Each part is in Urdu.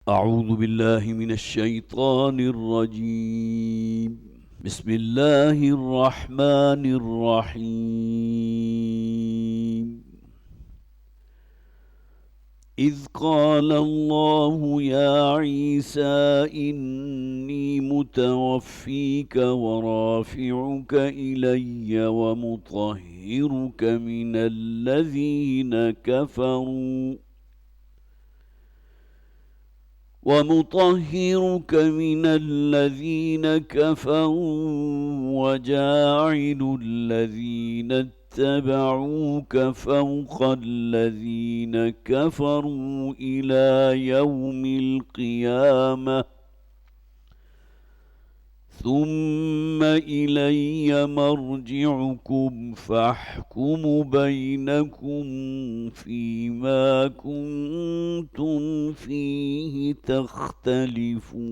أعوذ بالله من الشيطان الرجيم. بسم الله الرحمن الرحيم. إذ قال الله يا عيسى إني متوفيك ورافعك إلي ومطهرك من الذين كفروا وجاعل الذين اتبعوك فوق الذين كفروا إلى يوم القيامة ثم إلي مرجعكم فأحكم بينكم فيما كنتم فيه تختلفون.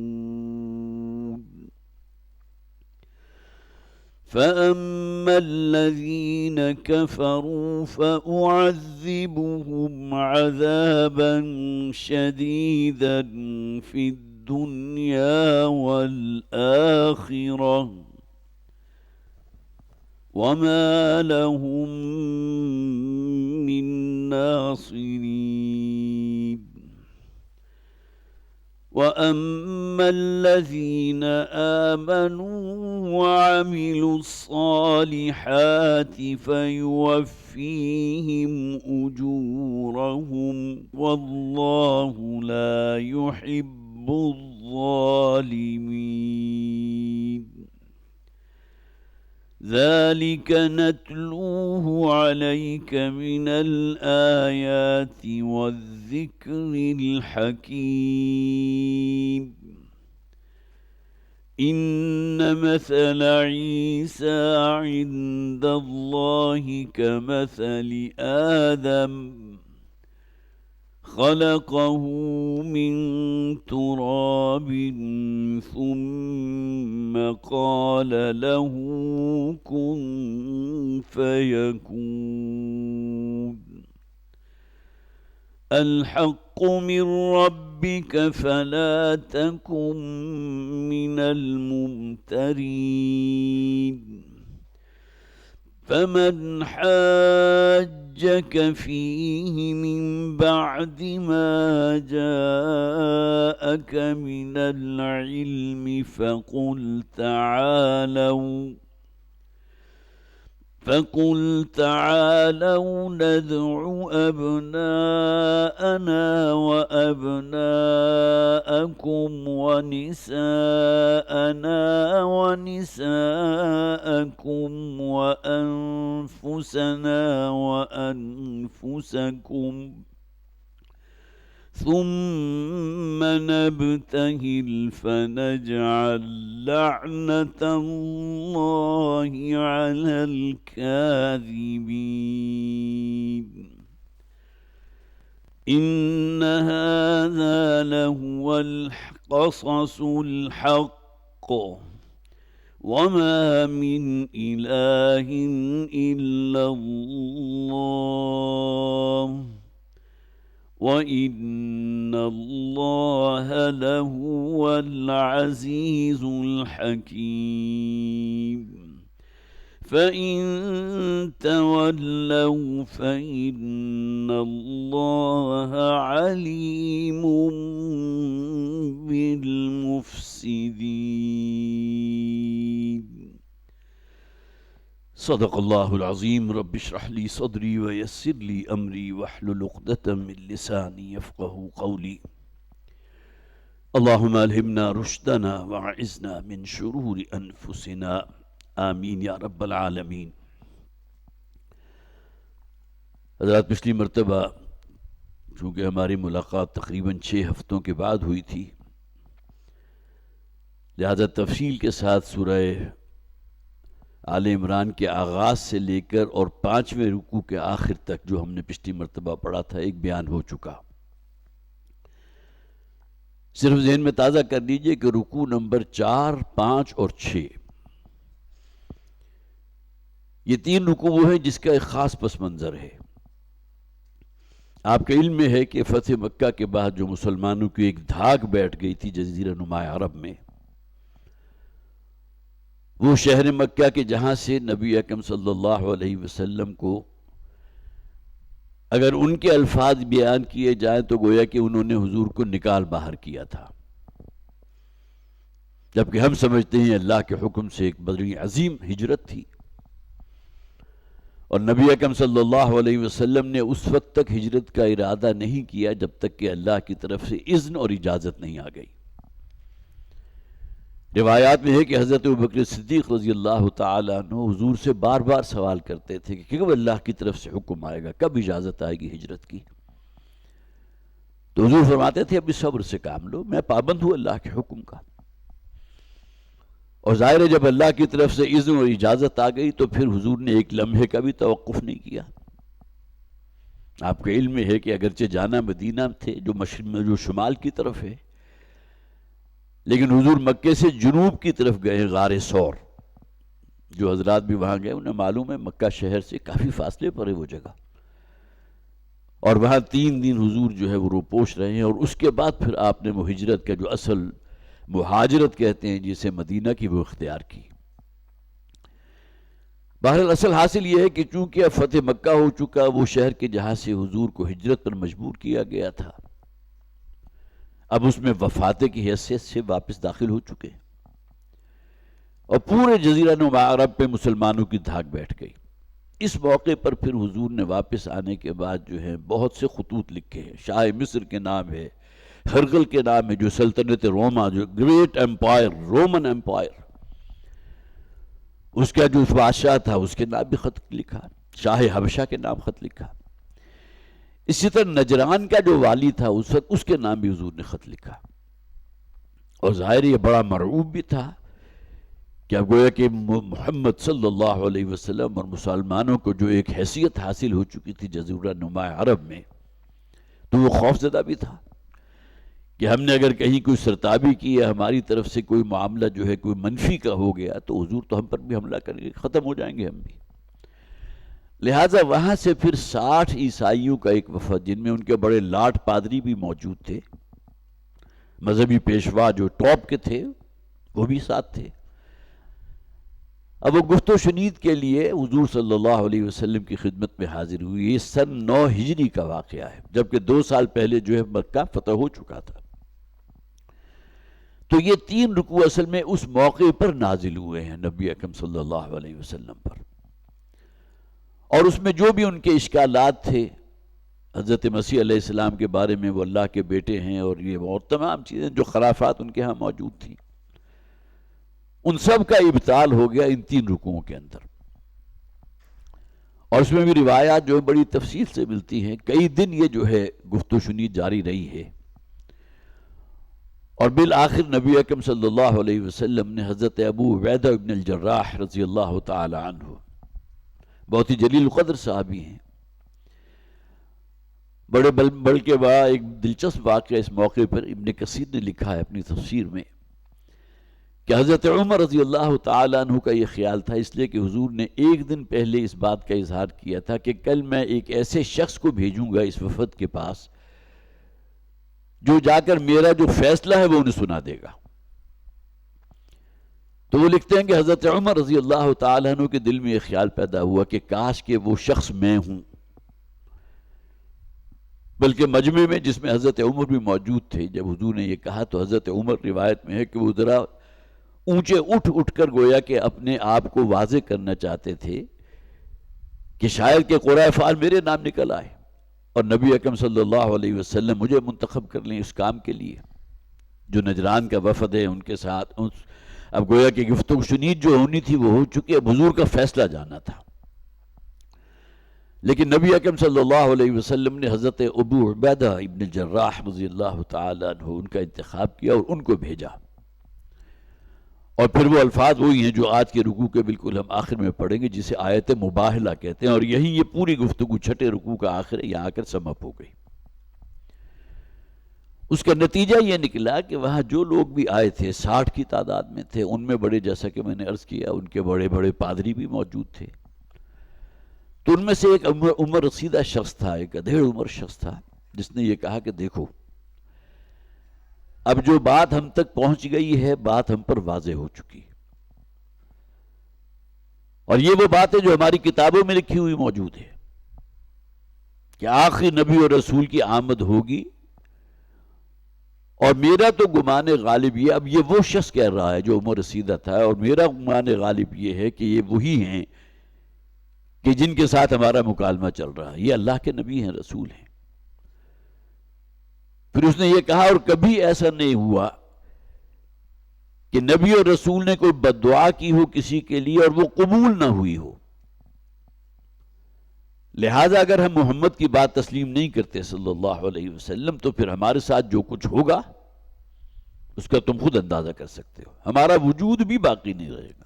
فأما الذين كفروا فأعذبهم عذابا شديدا في الدنيا والآخرة وما لهم من ناصرين. وأما الذين آمنوا وعملوا الصالحات فيوفيهم أجورهم والله لا يحب الظالمين. ذلك نتلوه عليك من الآيات والذكر الحكيم. إن مثل عيسى عند الله كمثل آدم خلقه من تراب ثم قال له كن فيكون. الحق من ربك فلا تكن من الممترين. فمن حاجك فيه من بعد ما جاءك من العلم فقل تعالوا ندع أبناءنا وأبناءكم ونساءنا ونساءكم وأنفسنا وأنفسكم ثم نبتهل فنجعل لعنة الله على الكاذبين. إن هذا لهو القصص الحق وما من إله إلا الله وإن الله لهو العزيز الحكيم. فإن تولوا فإن الله عليم بالمفسدين. صدق الله العظيم. رب اشرح لي صدري ويسر لي أمري واحلل عقدة من لساني يفقهوا قولي. اللهم ألهمنا رشدنا وأعذنا من شرور أنفسنا آمین یا رب العالمین. حضرات پچھلی مرتبہ چونکہ ہماری ملاقات تقریباً 6 ہفتوں کے بعد ہوئی تھی، لہذا تفصیل کے ساتھ سورہ آل عمران کے آغاز سے لے کر اور 5ویں رکوع کے آخر تک جو ہم نے پچھلی مرتبہ پڑھا تھا ایک بیان ہو چکا. صرف ذہن میں تازہ کر لیجئے کہ رکوع نمبر 4، 5 اور 6 یہ 3 رکوع وہ ہیں جس کا ایک خاص پس منظر ہے. آپ کے علم میں ہے کہ فتح مکہ کے بعد جو مسلمانوں کی ایک دھاک بیٹھ گئی تھی جزیرہ نما عرب میں، وہ شہر مکہ کے جہاں سے نبی اکرم صلی اللہ علیہ وسلم کو اگر ان کے الفاظ بیان کیے جائیں تو گویا کہ انہوں نے حضور کو نکال باہر کیا تھا، جبکہ ہم سمجھتے ہیں اللہ کے حکم سے ایک بڑی عظیم ہجرت تھی، اور نبی اکرم صلی اللہ علیہ وسلم نے اس وقت تک ہجرت کا ارادہ نہیں کیا جب تک کہ اللہ کی طرف سے اذن اور اجازت نہیں آ گئی۔ روایات میں ہے کہ حضرت ابوبکر صدیق رضی اللہ تعالیٰ عنہ حضور سے بار بار سوال کرتے تھے کہ کب اللہ کی طرف سے حکم آئے گا، کب اجازت آئے گی ہجرت کی؟ تو حضور فرماتے تھے ابھی صبر سے کام لو، میں پابند ہوں اللہ کے حکم کا۔ اور ظاہر ہے جب اللہ کی طرف سے اذن اور اجازت آ گئی تو پھر حضور نے ایک لمحے کا بھی توقف نہیں کیا۔ آپ کے علم میں ہے کہ اگرچہ جانا مدینہ تھے جو شمال کی طرف ہے، لیکن حضور مکے سے جنوب کی طرف گئے، غار ثور۔ جو حضرات بھی وہاں گئے انہیں معلوم ہے مکہ شہر سے کافی فاصلے پر ہے وہ جگہ، اور وہاں 3 دن حضور جو ہے وہ روپوش رہے ہیں، اور اس کے بعد پھر آپ نے وہ ہجرت کا جو اصل مہاجرت کہتے ہیں جسے مدینہ کی، وہ اختیار کی۔ بہرحال اصل حاصل یہ ہے کہ چونکہ اب فتح مکہ ہو چکا، وہ شہر کے جہاں سے حضور کو ہجرت پر مجبور کیا گیا تھا، اب اس میں وفات کی حیثیت سے واپس داخل ہو چکے، اور پورے جزیرہ نما عرب پہ مسلمانوں کی دھاک بیٹھ گئی۔ اس موقع پر پھر حضور نے واپس آنے کے بعد جو ہے بہت سے خطوط لکھے ہیں۔ شاہ مصر کے نام ہے، ہرقل کے نام ہے، جو سلطنت روما، جو گریٹ امپائر، رومن امپائر، اس کا جو بادشاہ تھا اس کے نام بھی خط لکھا، شاہ حبشہ کے نام خط لکھا۔ اسی طرح نجران کا جو والی تھا اس وقت، اس کے نام بھی حضور نے خط لکھا، اور ظاہر یہ بڑا مرعوب بھی تھا کہ اب گویا کہ محمد صلی اللہ علیہ وسلم اور مسلمانوں کو جو ایک حیثیت حاصل ہو چکی تھی جزیرہ نما عرب میں، تو وہ خوف زدہ بھی تھا کہ ہم نے اگر کہیں کوئی سرتابی کی ہے، ہماری طرف سے کوئی معاملہ جو ہے کوئی منفی کا ہو گیا تو حضور تو ہم پر بھی حملہ کریں گے، ختم ہو جائیں گے ہم بھی۔ لہٰذا وہاں سے پھر 60 عیسائیوں کا ایک وفد، جن میں ان کے بڑے لاٹ پادری بھی موجود تھے، مذہبی پیشوا جو ٹاپ کے تھے وہ بھی ساتھ تھے۔ اب وہ گفت و شنید کے لیے حضور صلی اللہ علیہ وسلم کی خدمت میں حاضر ہوئی۔ یہ سن 9 ہجری کا واقعہ ہے، جبکہ 2 سال پہلے جو ہے مکہ فتح ہو چکا تھا۔ تو یہ 3 رکوع اصل میں اس موقع پر نازل ہوئے ہیں نبی اکرم صلی اللہ علیہ وسلم پر، اور اس میں جو بھی ان کے اشکالات تھے حضرت مسیح علیہ السلام کے بارے میں، وہ اللہ کے بیٹے ہیں، اور یہ اور تمام چیزیں جو خرافات ان کے ہاں موجود تھیں، ان سب کا ابطال ہو گیا ان 3 رکوعوں کے اندر۔ اور اس میں بھی روایات جو بڑی تفصیل سے ملتی ہیں، کئی دن یہ جو ہے گفت و شنید جاری رہی ہے، اور بالآخر نبی اکرم صلی اللہ علیہ وسلم نے حضرت ابو عبیدہ ابن الجراح رضی اللہ تعالی عنہ، بہت ہی جلیل القدر صحابی ہیں، بلکہ بڑا ایک دلچسپ واقعہ اس موقع پر ابن کثیر نے لکھا ہے اپنی تفسیر میں کہ حضرت عمر رضی اللہ تعالیٰ عنہ کا یہ خیال تھا، اس لیے کہ حضور نے ایک دن پہلے اس بات کا اظہار کیا تھا کہ کل میں ایک ایسے شخص کو بھیجوں گا اس وفد کے پاس جو جا کر میرا جو فیصلہ ہے وہ انہیں سنا دے گا۔ تو وہ لکھتے ہیں کہ حضرت عمر رضی اللہ تعالیٰ عنہ کے دل میں یہ خیال پیدا ہوا کہ کاش کہ وہ شخص میں ہوں، بلکہ مجمع میں جس میں حضرت عمر بھی موجود تھے، جب حضور نے یہ کہا تو حضرت عمر روایت میں ہے کہ وہ ذرا اونچے اٹھ کر گویا کہ اپنے آپ کو واضح کرنا چاہتے تھے کہ شاید کہ قرۂ فال میرے نام نکل آئے اور نبی اکرم صلی اللہ علیہ وسلم مجھے منتخب کر لیں اس کام کے لیے۔ جو نجران کا وفد ہے ان کے ساتھ اب گویا کہ گفتگو شنید جو ہونی تھی وہ ہو چکی، اب حضور کا فیصلہ جانا تھا، لیکن نبی اکرم صلی اللہ علیہ وسلم نے حضرت ابو عبیدہ ابن الجراح رضی اللہ تعالیٰ عنہ ان کا انتخاب کیا اور ان کو بھیجا، اور پھر وہ الفاظ وہی ہیں جو آج کے رکوع کے بالکل ہم آخر میں پڑھیں گے، جسے آیت مباہلہ کہتے ہیں، اور یہی یہ پوری گفتگو 6 رکوع کا آخر ہے، یہاں آ کر سم اپ ہو گئی۔ اس کا نتیجہ یہ نکلا کہ وہاں جو لوگ بھی آئے تھے 60 کی تعداد میں تھے، ان میں بڑے، جیسا کہ میں نے عرض کیا، ان کے بڑے بڑے پادری بھی موجود تھے، تو ان میں سے ایک عمر رسیدہ شخص تھا، ایک ادھیڑ عمر شخص تھا، جس نے یہ کہا کہ دیکھو اب جو بات ہم تک پہنچ گئی ہے، بات ہم پر واضح ہو چکی ہے، اور یہ وہ بات ہے جو ہماری کتابوں میں لکھی ہوئی موجود ہے کہ آخری نبی اور رسول کی آمد ہوگی، اور میرا تو گمان غالب یہ، اب یہ وہ شخص کہہ رہا ہے جو عمر رسیدہ تھا، اور میرا گمان غالب یہ ہے کہ یہ وہی ہیں کہ جن کے ساتھ ہمارا مکالمہ چل رہا ہے، یہ اللہ کے نبی ہیں، رسول ہیں۔ پھر اس نے یہ کہا اور کبھی ایسا نہیں ہوا کہ نبی اور رسول نے کوئی بد دعا کی ہو کسی کے لیے اور وہ قبول نہ ہوئی ہو، لہذا اگر ہم محمد کی بات تسلیم نہیں کرتے صلی اللہ علیہ وسلم تو پھر ہمارے ساتھ جو کچھ ہوگا اس کا تم خود اندازہ کر سکتے ہو، ہمارا وجود بھی باقی نہیں رہے گا۔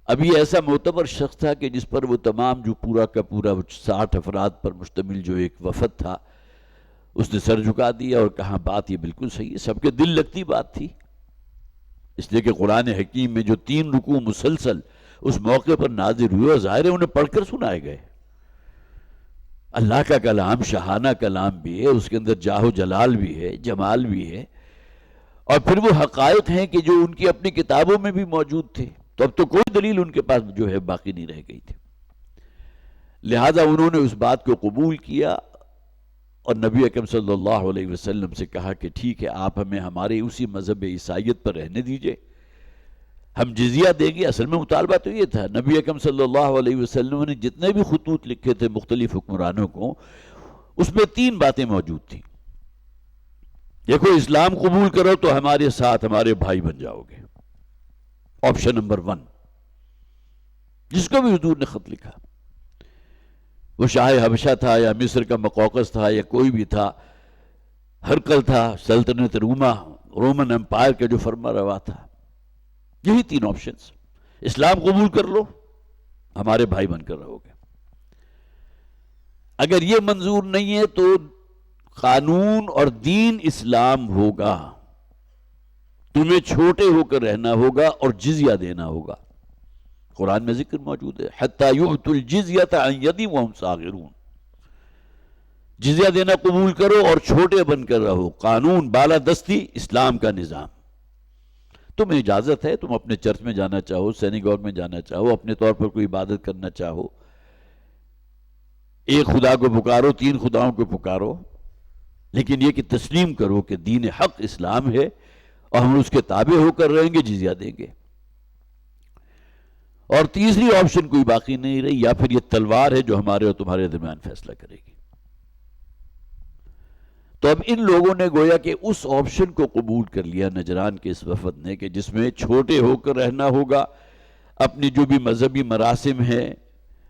اب یہ ایسا معتبر شخص تھا کہ جس پر وہ تمام جو پورا کا پورا 60 افراد پر مشتمل جو ایک وفد تھا، اس نے سر جھکا دیا اور کہا بات یہ بالکل صحیح ہے، سب کے دل لگتی بات تھی، اس لیے کہ قرآن حکیم میں جو 3 رکوع مسلسل اس موقع پر نازل ہوئے، اور ظاہر ہے انہیں پڑھ کر سنائے گئے، اللہ کا کلام شاہانہ کلام بھی ہے، اس کے اندر جاہ و جلال بھی ہے، جمال بھی ہے، اور پھر وہ حقائق ہیں کہ جو ان کی اپنی کتابوں میں بھی موجود تھے، تو اب تو کوئی دلیل ان کے پاس جو ہے باقی نہیں رہ گئی تھی، لہذا انہوں نے اس بات کو قبول کیا اور نبی اکرم صلی اللہ علیہ وسلم سے کہا کہ ٹھیک ہے، آپ ہمیں ہمارے اسی مذہب عیسائیت پر رہنے دیجئے، ہم جزیہ دیں گے۔ اصل میں مطالبہ تو یہ تھا، نبی اکرم صلی اللہ علیہ وسلم نے جتنے بھی خطوط لکھے تھے مختلف حکمرانوں کو، اس میں 3 باتیں موجود تھیں۔ دیکھو اسلام قبول کرو تو ہمارے ساتھ ہمارے بھائی بن جاؤ گے، آپشن نمبر 1، جس کو بھی حضور نے خط لکھا، وہ شاہ حبشہ تھا یا مصر کا مقوقس تھا یا کوئی بھی تھا، ہرقل تھا، سلطنت رومن امپائر کا جو فرما روا تھا، یہی 3 آپشنز، اسلام قبول کر لو ہمارے بھائی بن کر رہو گے، اگر یہ منظور نہیں ہے تو قانون اور دین اسلام ہوگا، تمہیں چھوٹے ہو کر رہنا ہوگا اور جزیہ دینا ہوگا۔ قرآن میں ذکر موجود ہے حَتَّى يُعْتُوا الْجِزْيَةَ عَنْ يَدٍ وَهُمْ صَاغِرُونَ، جزیہ دینا قبول کرو اور چھوٹے بن کر رہو، قانون بالادستی اسلام کا نظام، تمہیں اجازت ہے، تم اپنے چرچ میں جانا چاہو، سینیگوگ میں جانا چاہو، اپنے طور پر کوئی عبادت کرنا چاہو، ایک خدا کو پکارو، 3 خداؤں کو پکارو، لیکن یہ کہ تسلیم کرو کہ دین حق اسلام ہے اور ہم اس کے تابع ہو کر رہیں گے، جزیہ دیں گے۔ اور تیسری آپشن کوئی باقی نہیں رہی، یا پھر یہ تلوار ہے جو ہمارے اور تمہارے درمیان فیصلہ کرے گی۔ تو اب ان لوگوں نے گویا کہ اس آپشن کو قبول کر لیا نجران کے اس وفد نے، کہ جس میں چھوٹے ہو کر رہنا ہوگا، اپنی جو بھی مذہبی مراسم ہے،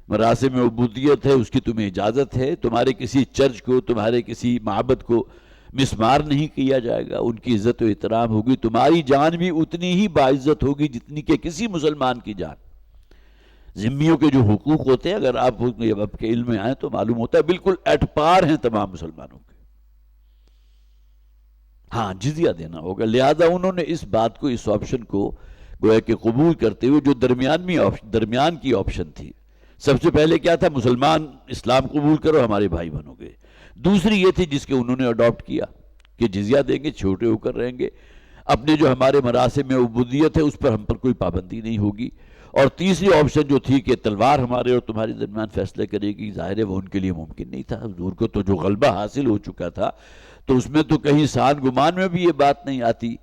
مراسم عبودیت ہے، اس کی تمہیں اجازت ہے، تمہارے کسی چرچ کو، تمہارے کسی معبد کو مسمار نہیں کیا جائے گا، ان کی عزت و احترام ہوگی، تمہاری جان بھی اتنی ہی باعزت ہوگی جتنی کہ کسی مسلمان کی جان۔ ذمیوں کے جو حقوق ہوتے ہیں، اگر آپ کے علم میں آئیں تو معلوم ہوتا ہے بالکل ایٹ پار ہیں تمام مسلمانوں کے۔ ہاں جزیہ دینا ہوگا، لہذا انہوں نے اس بات کو، اس آپشن کو گویا کہ قبول کرتے ہوئے، جو درمیان کی آپشن تھی، سب سے پہلے کیا تھا، مسلمان اسلام قبول کرو ہمارے بھائی بنو گے، دوسری یہ تھی جس کے انہوں نے اڈاپٹ کیا کہ جزیہ دیں گے، چھوٹے ہو کر رہیں گے، اپنے جو ہمارے مراسم میں عبودیت ہے اس پر ہم پر کوئی پابندی نہیں ہوگی، اور تیسری آپشن جو تھی کہ تلوار ہمارے اور تمہارے درمیان فیصلہ کرے گی، ظاہر ہے وہ ان کے لیے ممکن نہیں تھا۔ حضور کو تو جو غلبہ حاصل ہو چکا تھا، تو اس میں تو کہیں سان گمان میں بھی یہ بات نہیں آتی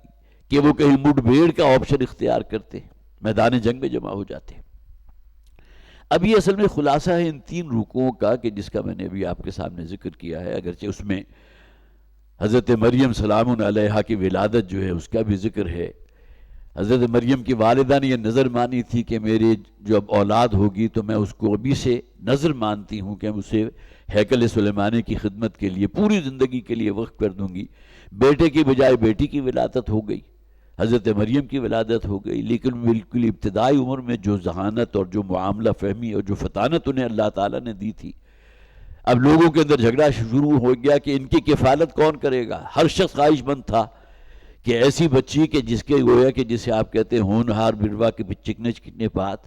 کہ وہ کہیں مڈ بھیڑ کا آپشن اختیار کرتے، میدان جنگ میں جمع ہو جاتے۔ اب یہ اصل میں خلاصہ ہے ان 3 رکوعوں کا، کہ جس کا میں نے ابھی آپ کے سامنے ذکر کیا ہے، اگرچہ اس میں حضرت مریم سلام علیہا کی ولادت جو ہے اس کا بھی ذکر ہے۔ حضرت مریم کی والدہ نے یہ نظر مانی تھی کہ میری جب اولاد ہوگی تو میں اس کو ابھی سے نظر مانتی ہوں کہ اسے ہیکل سلیمانی کی خدمت کے لیے پوری زندگی کے لیے وقف کر دوں گی۔ بیٹے کی بجائے بیٹی کی ولادت ہو گئی، حضرت مریم کی ولادت ہو گئی، لیکن بالکل ابتدائی عمر میں جو ذہانت اور جو معاملہ فہمی اور جو فطانت انہیں اللہ تعالیٰ نے دی تھی، اب لوگوں کے اندر جھگڑا شروع ہو گیا کہ ان کی کفالت کون کرے گا۔ ہر شخص خواہش مند تھا کہ ایسی بچی کہ جس کے گویا کہ جسے آپ کہتے ہیں ہونہار بروا کے چکنے چکنے بات،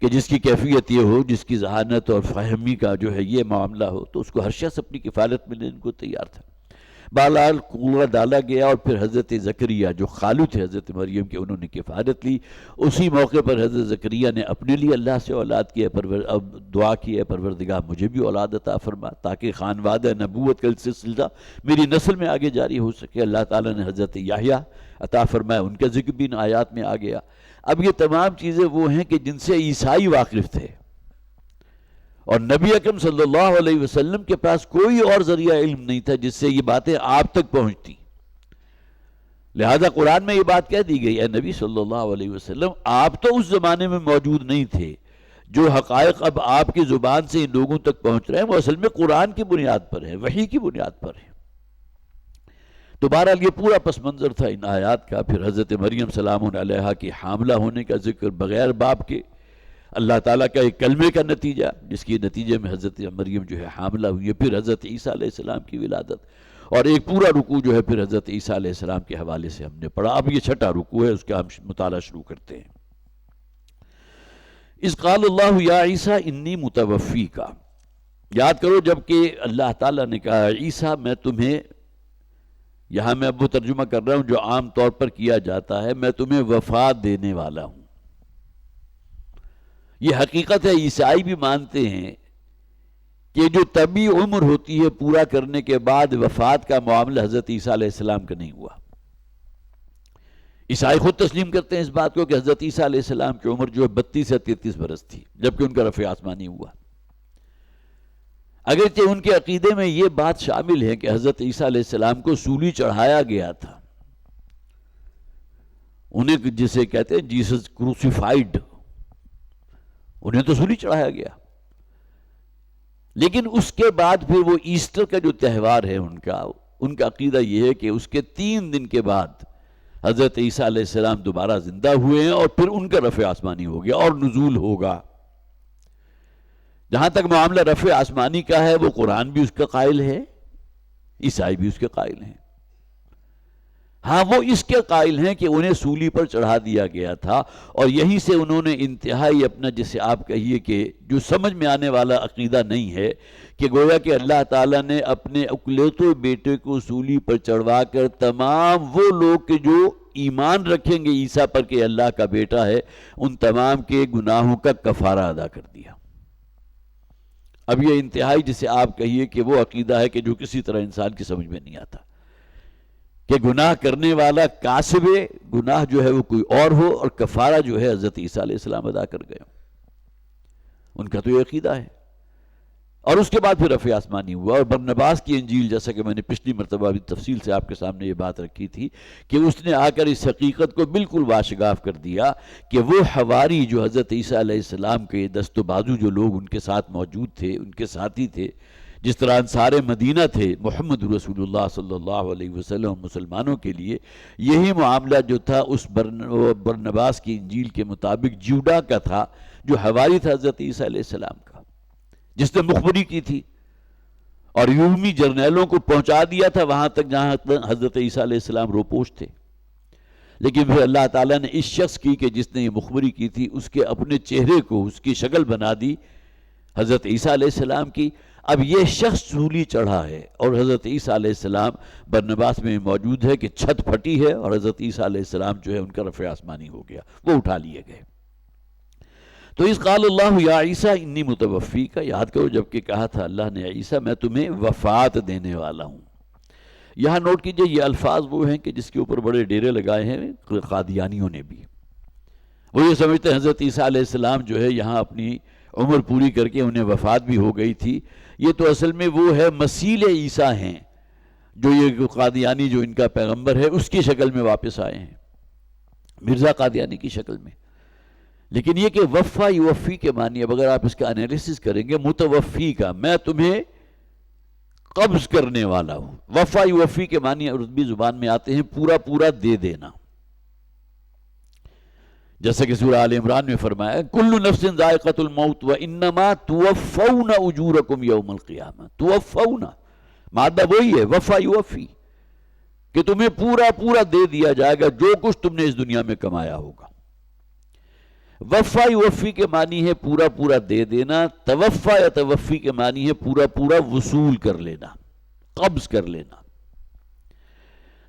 کہ جس کی کیفیت یہ ہو، جس کی ذہانت اور فہمی کا جو ہے یہ معاملہ ہو، تو اس کو ہر شخص اپنی کفالت میں لینے کو تیار تھا۔ بہرحال کنواں ڈالا گیا اور پھر حضرت زکریا جو خالو تھے حضرت مریم کے، انہوں نے کفالت لی۔ اسی موقع پر حضرت زکریا نے اپنے لیے اللہ سے اولاد کی اب دعا کی ہے، پروردگار مجھے بھی اولاد عطا فرما تاکہ خانوادہ نبوت کا سلسلہ میری نسل میں آگے جاری ہو سکے۔ اللہ تعالیٰ نے حضرت یحییٰ عطا فرمایا، ان کا ذکر بھی ان آیات میں آ گیا۔ اب یہ تمام چیزیں وہ ہیں کہ جن سے عیسائی واقف تھے، اور نبی اکرم صلی اللہ علیہ وسلم کے پاس کوئی اور ذریعہ علم نہیں تھا جس سے یہ باتیں آپ تک پہنچتی۔ لہذا قرآن میں یہ بات کہہ دی گئی، اے نبی صلی اللہ علیہ وسلم، آپ تو اس زمانے میں موجود نہیں تھے، جو حقائق اب آپ کی زبان سے ان لوگوں تک پہنچ رہے ہیں وہ اصل میں قرآن کی بنیاد پر ہے، وحی کی بنیاد پر ہے۔ تو بہرحال یہ پورا پس منظر تھا ان آیات کا۔ پھر حضرت مریم سلام علیہا کی حاملہ ہونے کا ذکر بغیر باپ کے، اللہ تعالیٰ کا ایک کلمے کا نتیجہ جس کے نتیجے میں حضرت مریم جو ہے حاملہ ہوئی ہے۔ پھر حضرت عیسیٰ علیہ السلام کی ولادت، اور ایک پورا رکوع جو ہے پھر حضرت عیسیٰ علیہ السلام کے حوالے سے ہم نے پڑھا۔ اب یہ چھٹا رکوع ہے، اس کا ہم مطالعہ شروع کرتے ہیں۔ اذ قال اللہ یا عیسیٰ انی متوفی کا، یاد کرو جب کہ اللہ تعالیٰ نے کہا عیسیٰ میں تمہیں، یہاں میں اب وہ ترجمہ کر رہا ہوں جو عام طور پر کیا جاتا ہے، میں تمہیں وفات دینے والا ہوں۔ یہ حقیقت ہے، عیسائی بھی مانتے ہیں کہ جو طبی عمر ہوتی ہے پورا کرنے کے بعد وفات کا معاملہ حضرت عیسیٰ علیہ السلام کا نہیں ہوا۔ عیسائی خود تسلیم کرتے ہیں اس بات کو کہ حضرت عیسیٰ علیہ السلام کی عمر جو ہے 32 یا 33 برس تھی جبکہ ان کا رفع آسمانی ہوا۔ اگرچہ ان کے عقیدے میں یہ بات شامل ہے کہ حضرت عیسیٰ علیہ السلام کو سولی چڑھایا گیا تھا، انہیں جسے کہتے ہیں جیسس کروسیفائیڈ، انہیں تو سولی چڑھایا گیا، لیکن اس کے بعد پھر وہ ایسٹر کا جو تہوار ہے ان کا عقیدہ یہ ہے کہ اس کے 3 دن کے بعد حضرت عیسیٰ علیہ السلام دوبارہ زندہ ہوئے ہیں اور پھر ان کا رفع آسمانی ہو گیا اور نزول ہوگا۔ جہاں تک معاملہ رفع آسمانی کا ہے وہ قرآن بھی اس کا قائل ہے، عیسائی بھی اس کے قائل ہیں۔ ہاں وہ اس کے قائل ہیں کہ انہیں سولی پر چڑھا دیا گیا تھا، اور یہیں سے انہوں نے انتہائی اپنا جسے آپ کہیے کہ جو سمجھ میں آنے والا عقیدہ نہیں ہے کہ گویا کہ اللہ تعالیٰ نے اپنے اکلوتے بیٹے کو سولی پر چڑھوا کر تمام وہ لوگ کہ جو ایمان رکھیں گے عیسیٰ پر کہ اللہ کا بیٹا ہے، ان تمام کے گناہوں کا کفارہ ادا کر دیا۔ اب یہ انتہائی جسے آپ کہیے کہ وہ عقیدہ ہے کہ جو کسی طرح انسان کی سمجھ میں نہیں آتا کہ گناہ کرنے والا کاسب گناہ جو ہے وہ کوئی اور ہو اور کفارہ جو ہے حضرت عیسیٰ علیہ السلام ادا کر گئے ہوں۔ ان کا تو یہ عقیدہ ہے۔ اور اس کے بعد پھر رفع آسمانی ہوا، اور برنباس کی انجیل جیسا کہ میں نے پچھلی مرتبہ بھی تفصیل سے آپ کے سامنے یہ بات رکھی تھی کہ اس نے آ کر اس حقیقت کو بالکل واشگاف کر دیا کہ وہ حواری جو حضرت عیسیٰ علیہ السلام کے دست و بازو جو لوگ ان کے ساتھ موجود تھے، ان کے ساتھی تھے، جس طرح انصار مدینہ تھے محمد رسول اللہ صلی اللہ علیہ وسلم مسلمانوں کے لیے، یہی معاملہ جو تھا اس برنباس کی انجیل کے مطابق جوڈا کا تھا جو حواری تھا حضرت عیسیٰ علیہ السلام کا، جس نے مخبری کی تھی اور یومی جرنیلوں کو پہنچا دیا تھا وہاں تک جہاں حضرت عیسیٰ علیہ السلام روپوش تھے۔ لیکن پھر اللہ تعالیٰ نے اس شخص کی کہ جس نے یہ مخبری کی تھی اس کے اپنے چہرے کو اس کی شکل بنا دی حضرت عیسیٰ علیہ السلام کی۔ اب یہ شخص سولی چڑھا ہے اور حضرت عیسیٰ علیہ السلام برنباس میں موجود ہے کہ چھت پھٹی ہے اور حضرت عیسیٰ علیہ السلام جو ہے ان کا رفع آسمانی ہو گیا، وہ اٹھا لیے گئے۔ تو اس قال اللہ یا عیسیٰ انی متوفی کا یاد کرو جب کہ کہا تھا اللہ نے عیسیٰ میں تمہیں وفات دینے والا ہوں۔ یہاں نوٹ کیجئے یہ الفاظ وہ ہیں کہ جس کے اوپر بڑے ڈیرے لگائے ہیں قادیانیوں نے بھی۔ وہ یہ سمجھتے ہیں حضرت عیسیٰ علیہ السلام جو ہے یہاں اپنی عمر پوری کر کے انہیں وفات بھی ہو گئی تھی، یہ تو اصل میں وہ ہے مسیل عیسیٰ ہیں جو یہ قادیانی جو ان کا پیغمبر ہے اس کی شکل میں واپس آئے ہیں، مرزا قادیانی کی شکل میں۔ لیکن یہ کہ وفا یوفی کے معنی اب اگر آپ اس کا انالیسس کریں گے متوفی کا، میں تمہیں قبض کرنے والا ہوں۔ وفا یوفی کے معنی عربی زبان میں آتے ہیں پورا پورا دے دینا، جیسا کہ سورہ آل عمران میں فرمایا کل نفس ذائقۃ الموت وانما توفون اجورکم یوم القیامہ۔ توفون مادہ وہی ہے وفا یوفی کہ تمہیں پورا پورا دے دیا جائے گا جو کچھ تم نے اس دنیا میں کمایا ہوگا۔ وفا یوفی کے معنی ہے پورا پورا دے دینا، توفا یا توفی کے معنی ہے پورا پورا وصول کر لینا، قبض کر لینا۔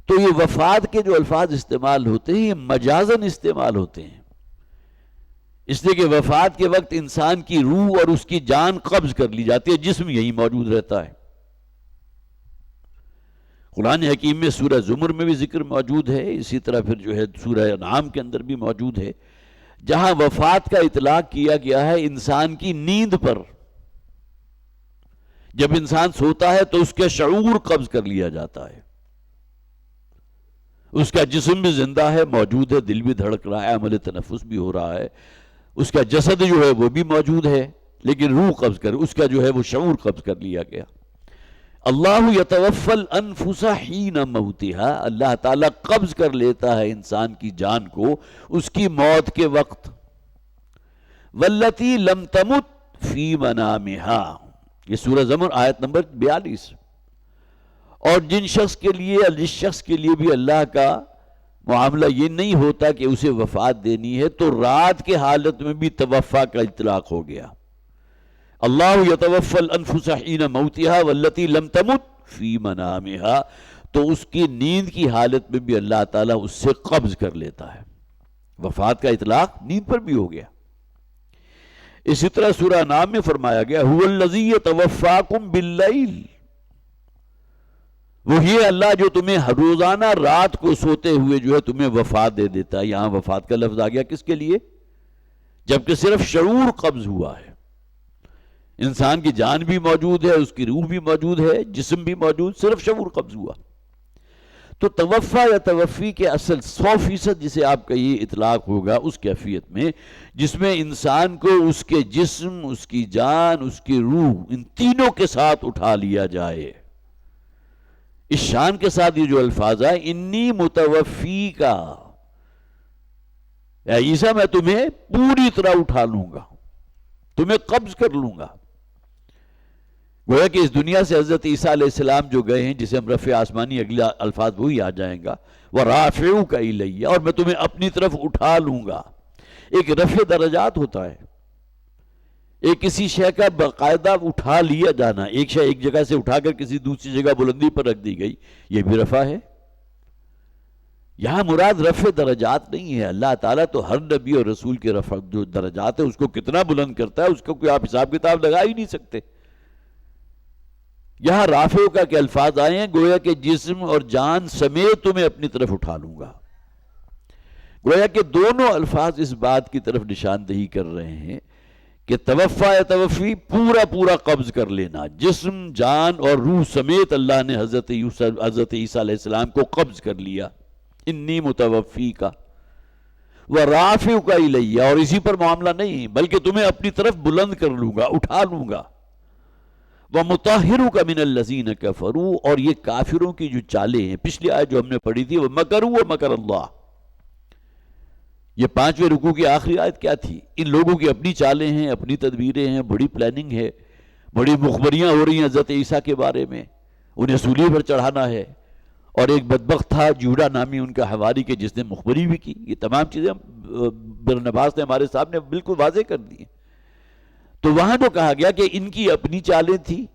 تو یہ وفات کے جو الفاظ استعمال ہوتے ہیں یہ مجازن استعمال ہوتے ہیں، اس لیے کہ وفات کے وقت انسان کی روح اور اس کی جان قبض کر لی جاتی ہے، جسم یہی موجود رہتا ہے۔ قرآن حکیم میں سورہ زمر میں بھی ذکر موجود ہے، اسی طرح پھر جو ہے سورہ انعام کے اندر بھی موجود ہے، جہاں وفات کا اطلاق کیا گیا ہے انسان کی نیند پر۔ جب انسان سوتا ہے تو اس کا شعور قبض کر لیا جاتا ہے، اس کا جسم بھی زندہ ہے، موجود ہے، دل بھی دھڑک رہا ہے، عمل تنفس بھی ہو رہا ہے، اس کا جسد جو ہے وہ بھی موجود ہے، لیکن روح قبض کر، اس کا جو ہے وہ شعور قبض کر لیا گیا۔ اللہ یتوفی الانفس حین موتها، اللہ تعالیٰ قبض کر لیتا ہے انسان کی جان کو اس کی موت کے وقت۔ واللتی لم تمت فی منامها، یہ سورہ زمر آیت نمبر 42۔ اور جس شخص کے لیے بھی اللہ کا معاملہ یہ نہیں ہوتا کہ اسے وفات دینی ہے، تو رات کے حالت میں بھی توفا کا اطلاق ہو گیا۔ اللہ یتوفی الانفس حین موتها واللتی لم تمت فی منامها، تو اس کی نیند کی حالت میں بھی اللہ تعالیٰ اس سے قبض کر لیتا ہے۔ وفات کا اطلاق نیند پر بھی ہو گیا۔ اسی طرح سورہ انعام میں فرمایا گیا هو الذی یتوفاکم باللیل، وہی اللہ جو تمہیں روزانہ رات کو سوتے ہوئے جو ہے تمہیں وفات دے دیتا ہے۔ یہاں وفات کا لفظ آ گیا کس کے لیے؟ جبکہ صرف شعور قبض ہوا ہے، انسان کی جان بھی موجود ہے، اس کی روح بھی موجود ہے، جسم بھی موجود، صرف شعور قبض ہوا۔ تو توفا یا توفی کے اصل 100% جسے آپ کا یہ اطلاق ہوگا اس کیفیت میں جس میں انسان کو اس کے جسم، اس کی جان، اس کی روح، ان تینوں کے ساتھ اٹھا لیا جائے۔ اس شان کے ساتھ یہ جو الفاظ ہے انی متوفی کا، اے عیسیٰ میں تمہیں پوری طرح اٹھا لوں گا، تمہیں قبض کر لوں گا۔ گویا کہ اس دنیا سے حضرت عیسیٰ علیہ السلام جو گئے ہیں، جسے ہم رفع آسمانی اگلا الفاظ وہی آ جائیں گا، وَرَافِعُكَ إِلَيَّ، اور میں تمہیں اپنی طرف اٹھا لوں گا۔ ایک رفع درجات ہوتا ہے، ایک کسی شے کا باقاعدہ اٹھا لیا جانا، ایک شے ایک جگہ سے اٹھا کر کسی دوسری جگہ بلندی پر رکھ دی گئی، یہ بھی رفع ہے۔ یہاں مراد رفع درجات نہیں ہے، اللہ تعالیٰ تو ہر نبی اور رسول کے رفع جو درجات ہے اس کو کتنا بلند کرتا ہے اس کا کوئی آپ حساب کتاب لگا ہی نہیں سکتے۔ یہاں رافع کا کہ الفاظ آئے ہیں گویا کہ جسم اور جان سمیت تمہیں اپنی طرف اٹھا لوں گا۔ گویا کہ دونوں الفاظ اس بات کی طرف نشاندہی کر رہے ہیں کہ توفا یا توفی پورا پورا قبض کر لینا، جسم، جان اور روح سمیت اللہ نے حضرت عیسیٰ علیہ السلام کو قبض کر لیا۔ انی متوفی کا وَرَافِعُكَ إِلَيَّ، اور اسی پر معاملہ نہیں بلکہ تمہیں اپنی طرف بلند کر لوں گا، اٹھا لوں گا۔ وَمُطَهِّرُكَ مِنَ الَّذِينَ كَفَرُوا، اور یہ کافروں کی جو چالیں ہیں، پچھلی آیت جو ہم نے پڑھی تھی وَمَكَرُوا وَمَكَرَ اللَّهُ، یہ 5ویں رکوع کی آخری آیت کیا تھی؟ ان لوگوں کی اپنی چالیں ہیں، اپنی تدبیریں ہیں، بڑی پلاننگ ہے، بڑی مخبریاں ہو رہی ہیں حضرت عیسیٰ کے بارے میں، انہیں سولی پر چڑھانا ہے۔ اور ایک بدبخت تھا جوڑا نامی ان کا حواری کے جس نے مخبری بھی کی۔ یہ تمام چیزیں برنباس نے ہمارے سامنے بالکل واضح کر دی ہیں۔ تو وہاں جو کہا گیا کہ ان کی اپنی چالیں تھی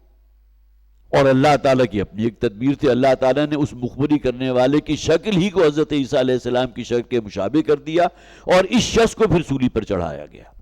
اور اللہ تعالیٰ کی اپنی ایک تدبیر تھی، اللہ تعالیٰ نے اس مخبری کرنے والے کی شکل ہی کو حضرت عیسیٰ علیہ السلام کی شکل کے مشابہ کر دیا اور اس شخص کو پھر سولی پر چڑھایا گیا۔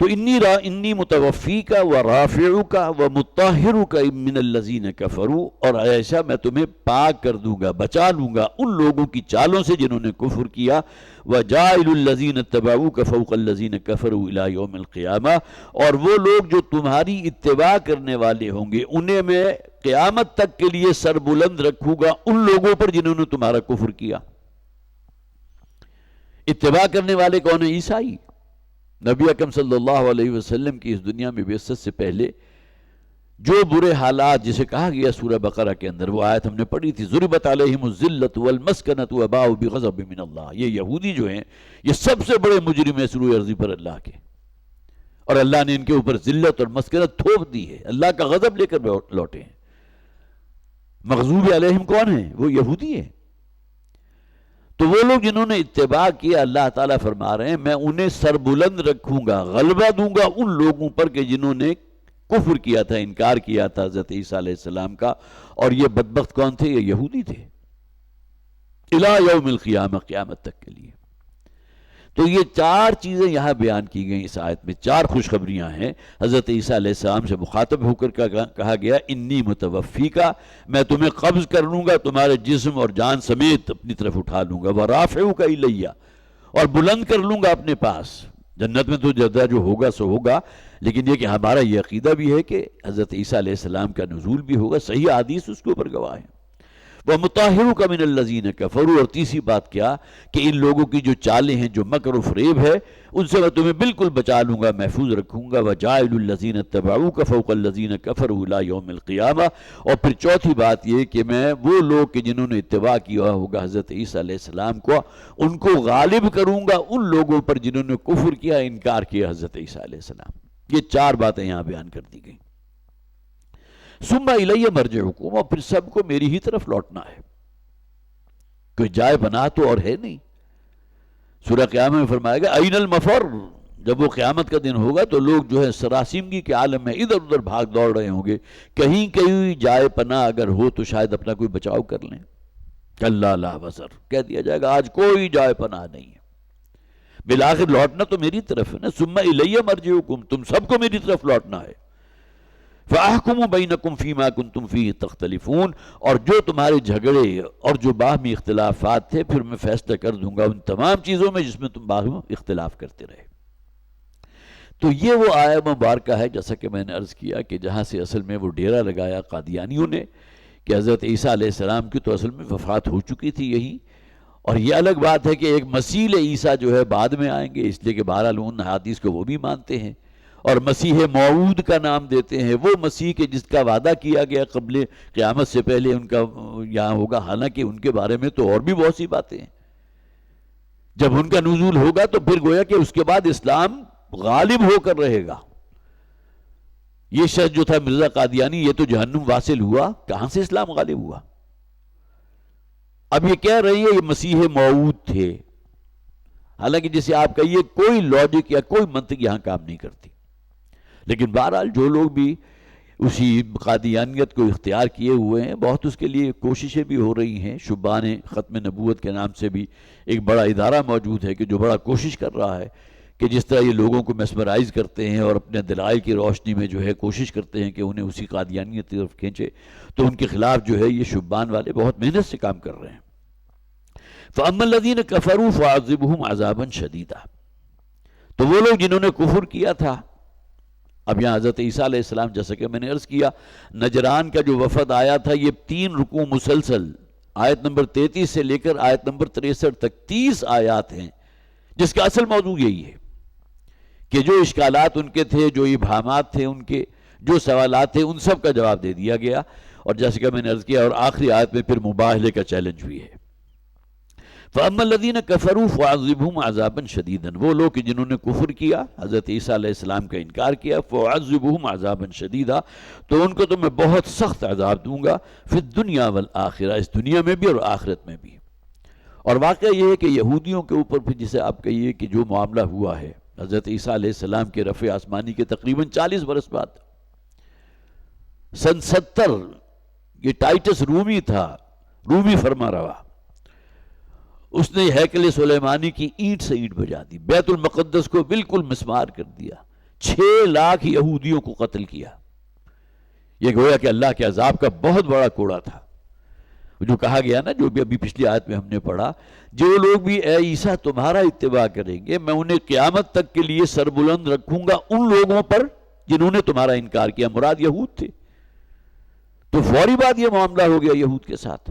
تو انی متوفیک ورافعک ومطہرک من الذین کفروا، اور ایسا میں تمہیں پاک کر دوں گا، بچا لوں گا ان لوگوں کی چالوں سے جنہوں نے کفر کیا۔ وجاعل الذین اتبعوک فوق الذین کفروا الی یوم القیامہ، اور وہ لوگ جو تمہاری اتباع کرنے والے ہوں گے انہیں میں قیامت تک کے لیے سر بلند رکھوں گا ان لوگوں پر جنہوں نے تمہارا کفر کیا۔ اتباع کرنے والے کون ہیں؟ عیسائی۔ نبی اکرم صلی اللہ علیہ وسلم کی اس دنیا میں بعثت سے پہلے جو برے حالات جسے کہا گیا سورہ بقرہ کے اندر، وہ آیت ہم نے پڑھی تھی، ضربت علیہم الذلۃ والمسکنۃ وباؤوا بغضب من اللہ، یہ یہودی جو ہیں یہ سب سے بڑے مجرم ہیں سروئے ارضی پر اللہ کے، اور اللہ نے ان کے اوپر ذلت اور مسکنت تھوپ دی ہے، اللہ کا غضب لے کر لوٹے ہیں۔ مغضوب علیہم کون ہیں؟ وہ یہودی ہیں۔ تو وہ لوگ جنہوں نے اتباع کیا، اللہ تعالیٰ فرما رہے ہیں میں انہیں سربلند رکھوں گا، غلبہ دوں گا ان لوگوں پر کہ جنہوں نے کفر کیا تھا، انکار کیا تھا حضرت عیسیٰ علیہ السلام کا. اور یہ بدبخت کون تھے؟ یہ یہودی تھے، الی یوم القیامہ، قیامت تک کے لیے. تو یہ چار چیزیں یہاں بیان کی گئیں اس آیت میں، چار خوشخبریاں ہیں. حضرت عیسیٰ علیہ السلام سے مخاطب ہو کر کہا گیا انی متوفیکا، میں تمہیں قبض کر لوں گا، تمہارے جسم اور جان سمیت اپنی طرف اٹھا لوں گا. ورافعک الیہ، اور بلند کر لوں گا اپنے پاس. جنت میں تو جزا جو ہوگا سو ہوگا، لیکن یہ کہ ہمارا یہ عقیدہ بھی ہے کہ حضرت عیسیٰ علیہ السلام کا نزول بھی ہوگا، صحیح حدیث اس کے اوپر گواہ ہے. وَمُطَهِّرُكَ مِنَ الَّذِينَ كَفَرُوا، اور تیسری بات کیا کہ ان لوگوں کی جو چالیں ہیں، جو مکر و فریب ہے، ان سے میں تمہیں بالکل بچا لوں گا، محفوظ رکھوں گا. وَجَاعِلُ الَّذِينَ اتَّبَعُوكَ فَوْقَ الَّذِينَ كَفَرُوا إِلَىٰ يَوْمِ الْقِيَامَةِ، اور پھر چوتھی بات یہ کہ میں وہ لوگ کہ جنہوں نے اتباع کیا ہوگا حضرت عیسیٰ علیہ السلام کو، ان کو غالب کروں گا ان لوگوں پر جنہوں نے کفر کیا، انکار کیا حضرت عیسیٰ علیہ السلام. یہ چار باتیں یہاں بیان کر دی گئیں. ثُمَّ إِلَيَّ مَرْجِعُكُمْ، اور پھر سب کو میری ہی طرف لوٹنا ہے، کوئی جائے پناہ تو اور ہے نہیں. سورہ قیامت میں فرمایا گا این المفر، جب وہ قیامت کا دن ہوگا تو لوگ جو ہے سراسیمگی کے عالم میں ادھر ادھر بھاگ دوڑ رہے ہوں گے، کہیں کہیں جائے پناہ اگر ہو تو شاید اپنا کوئی بچاؤ کر لیں. کلا لا وزر، کہہ دیا جائے گا آج کوئی جائے پناہ نہیں ہے، بالآخر لوٹنا تو میری طرف ہے نا. ثم الی مرجعکم، تم سب کو میری طرف لوٹنا ہے. فَأَحْكُمُ بَيْنَكُمْ فِي مَا كُنْتُمْ فِيهِ تَخْتَلِفُونَ، اور جو تمہارے جھگڑے اور جو باہمی اختلافات تھے پھر میں فیصلہ کر دوں گا ان تمام چیزوں میں جس میں تم باہمی اختلاف کرتے رہے. تو یہ وہ آیت مبارکہ ہے، جیسا کہ میں نے عرض کیا کہ جہاں سے اصل میں وہ ڈیرہ لگایا قادیانیوں نے کہ حضرت عیسیٰ علیہ السلام کی تو اصل میں وفات ہو چکی تھی یہی. اور یہ الگ بات ہے کہ ایک مسیح عیسیٰ جو ہے بعد میں آئیں گے، اس لیے کہ بہرحال ان حدیث کو وہ بھی مانتے ہیں اور مسیح موعود کا نام دیتے ہیں، وہ مسیح کے جس کا وعدہ کیا گیا قبل قیامت سے پہلے ان کا یہاں ہوگا. حالانکہ ان کے بارے میں تو اور بھی بہت سی باتیں ہیں. جب ان کا نزول ہوگا تو پھر گویا کہ اس کے بعد اسلام غالب ہو کر رہے گا. یہ شخص جو تھا مرزا قادیانی، یہ تو جہنم واصل ہوا، کہاں سے اسلام غالب ہوا؟ اب یہ کہہ رہی ہے یہ مسیح موعود تھے، حالانکہ جسے آپ کہیے کوئی لاجک یا کوئی منطق یہاں کام نہیں کرتی. لیکن بہرحال جو لوگ بھی اسی قادیانیت کو اختیار کیے ہوئے ہیں، بہت اس کے لیے کوششیں بھی ہو رہی ہیں. شبان ختم نبوت کے نام سے بھی ایک بڑا ادارہ موجود ہے کہ جو بڑا کوشش کر رہا ہے کہ جس طرح یہ لوگوں کو میسمرائز کرتے ہیں اور اپنے دلائل کی روشنی میں جو ہے کوشش کرتے ہیں کہ انہیں اسی قادیانیت کی طرف کھینچے، تو ان کے خلاف جو ہے یہ شبان والے بہت محنت سے کام کر رہے ہیں. فَأَمَّا الَّذِينَ كَفَرُوا فَعَذِّبُهُمْ عَذَابًا شَدِيدًا، تو وہ لوگ جنہوں نے کفر کیا تھا. اب یہاں حضرت عیسیٰ علیہ السلام، جیسا کہ میں نے عرض کیا، نجران کا جو وفد آیا تھا، یہ 3 رکوع مسلسل آیت نمبر 33 سے لے کر آیت نمبر 63 تک 30 آیات ہیں، جس کا اصل موضوع یہی ہے کہ جو اشکالات ان کے تھے، جو ابہامات تھے ان کے، جو سوالات تھے، ان سب کا جواب دے دیا گیا. اور جیسے کہ میں نے عرض کیا، اور آخری آیت میں پھر مباہلے کا چیلنج بھی ہے. فَأَمَّا الَّذِينَ كَفَرُوا فَعَذِّبْهُمْ عَذَابًا شَدِيدًا، وہ لوگ جنہوں نے کفر کیا، حضرت عیسیٰ علیہ السلام کا انکار کیا، فَعَذِّبْهُمْ عَذَابًا شَدِيدًا، تو ان کو تو میں بہت سخت عذاب دوں گا، فی الدنیا والآخرہ، اس دنیا میں بھی اور آخرت میں بھی. اور واقعہ یہ ہے کہ یہودیوں کے اوپر پھر جسے آپ کہیے کہ جو معاملہ ہوا ہے حضرت عیسیٰ علیہ السلام کے رفع آسمانی کے تقریباً 40 برس بعد، سن 70، یہ ٹائٹس رومی تھا، رومی فرما روا، اس نے ہیکل سلیمانی کی اینٹ سے اینٹ بجا دی، بیت المقدس کو بالکل مسمار کر دیا، 6 لاکھ یہودیوں کو قتل کیا. یہ گویا کہ اللہ کے عذاب کا بہت بڑا کوڑا تھا. جو کہا گیا نا، جو بھی ابھی پچھلی آیت میں ہم نے پڑھا، جو لوگ بھی اے عیسیٰ تمہارا اتباع کریں گے، میں انہیں قیامت تک کے لیے سربلند رکھوں گا ان لوگوں پر جنہوں نے تمہارا انکار کیا. مراد یہود تھے. تو فوری بات یہ معاملہ ہو گیا یہود کے ساتھ.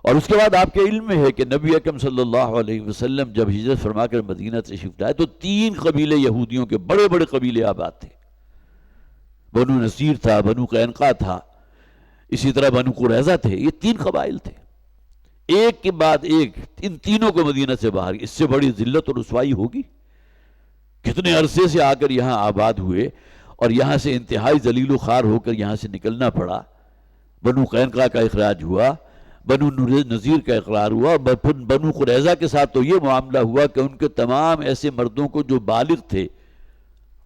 اور اس کے بعد آپ کے علم میں ہے کہ نبی اکرم صلی اللہ علیہ وسلم جب ہجرت فرما کر مدینہ تشریف لائے تو 3 قبیلے یہودیوں کے، بڑے بڑے قبیلے آباد تھے. بنو نصیر تھا، بنو قینقاع تھا، اسی طرح بنو قریظہ تھے. یہ 3 قبائل تھے، ایک کے بعد ایک. ان تینوں کو مدینہ سے باہر، اس سے بڑی ذلت اور رسوائی ہوگی؟ کتنے عرصے سے آ کر یہاں آباد ہوئے اور یہاں سے انتہائی ذلیل و خوار ہو کر یہاں سے نکلنا پڑا. بنو قینقاع کا اخراج ہوا، بنو نذیر کا اقرار ہوا، اور پھر بنو قریظہ کے ساتھ تو یہ معاملہ ہوا کہ ان کے تمام ایسے مردوں کو جو بالغ تھے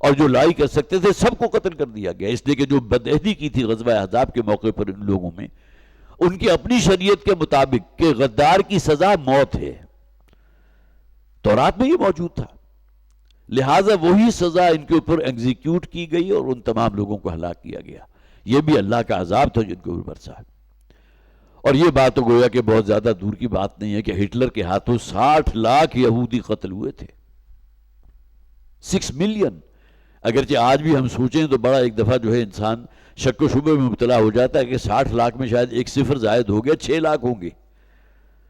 اور جو لڑائی کر سکتے تھے سب کو قتل کر دیا گیا، اس لیے کہ جو بدعہدی کی تھی غزوہ احزاب کے موقع پر ان لوگوں میں، ان کی اپنی شریعت کے مطابق کہ غدار کی سزا موت ہے، تورات میں یہ موجود تھا، لہٰذا وہی سزا ان کے اوپر ایگزیکیوٹ کی گئی اور ان تمام لوگوں کو ہلاک کیا گیا۔ یہ بھی اللہ کا عذاب تھا جن کے اوپر برسا۔ اور یہ بات تو گویا کہ بہت زیادہ دور کی بات نہیں ہے کہ ہٹلر کے ہاتھوں 60 لاکھ یہودی قتل ہوئے تھے، 6 ملین۔ اگرچہ آج بھی ہم سوچیں تو بڑا ایک دفعہ جو ہے انسان شک و شبے میں مبتلا ہو جاتا ہے کہ 60 لاکھ میں شاید ایک صفر زائد ہو گیا، 6 لاکھ ہوں گے،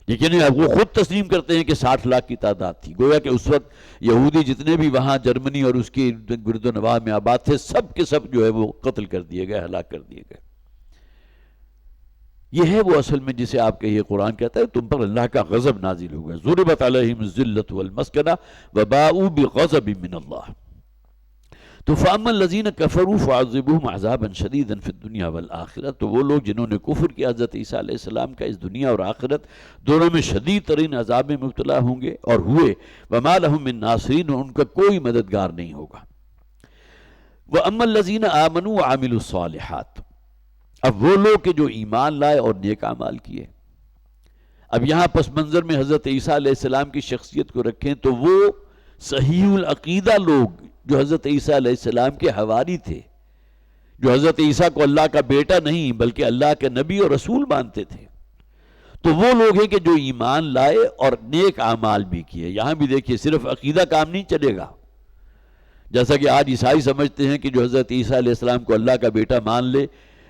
لیکن وہ خود تسلیم کرتے ہیں کہ 60 لاکھ کی تعداد تھی۔ گویا کہ اس وقت یہودی جتنے بھی وہاں جرمنی اور اس کے گرد و نواح میں آباد تھے سب کے سب جو ہے وہ قتل کر دیے گئے، ہلاک کر دیے گئے۔ یہ ہے وہ اصل میں جسے آپ کہیے قرآن کہتا ہے تم پر اللہ کا غضب نازل ہوگا، ضربت علیہم الذلۃ والمسکنہ وباؤوا بغضب من اللہ۔ تو فَأَمَّا الَّذِينَ كَفَرُوا فَعَذِّبُوهُمْ عَذَابًا شَدِيدًا فِي الدُّنْيَا وَالْآخِرَةِ، تو وہ لوگ جنہوں نے کفر کیا حضرت عیسیٰ علیہ السلام کا اس دنیا اور آخرت دونوں میں شدید ترین عذاب میں مبتلا ہوں گے اور ہوئے، وَمَا لَهُم مِّن نَاصِرِينَ، ان کا کوئی مددگار نہیں ہوگا۔ وَأَمَّا الَّذِينَ آمَنُوا وَعَمِلُوا الصَّالِحَاتِ، اب وہ لوگ کہ جو ایمان لائے اور نیک اعمال کیے۔ اب یہاں پس منظر میں حضرت عیسیٰ علیہ السلام کی شخصیت کو رکھیں تو وہ صحیح العقیدہ لوگ جو حضرت عیسیٰ علیہ السلام کے حواری تھے، جو حضرت عیسیٰ کو اللہ کا بیٹا نہیں بلکہ اللہ کے نبی اور رسول مانتے تھے، تو وہ لوگ ہیں کہ جو ایمان لائے اور نیک اعمال بھی کیے۔ یہاں بھی دیکھیے صرف عقیدہ کام نہیں چلے گا، جیسا کہ آج عیسائی سمجھتے ہیں کہ جو حضرت عیسیٰ علیہ السلام کو اللہ کا بیٹا مان لے،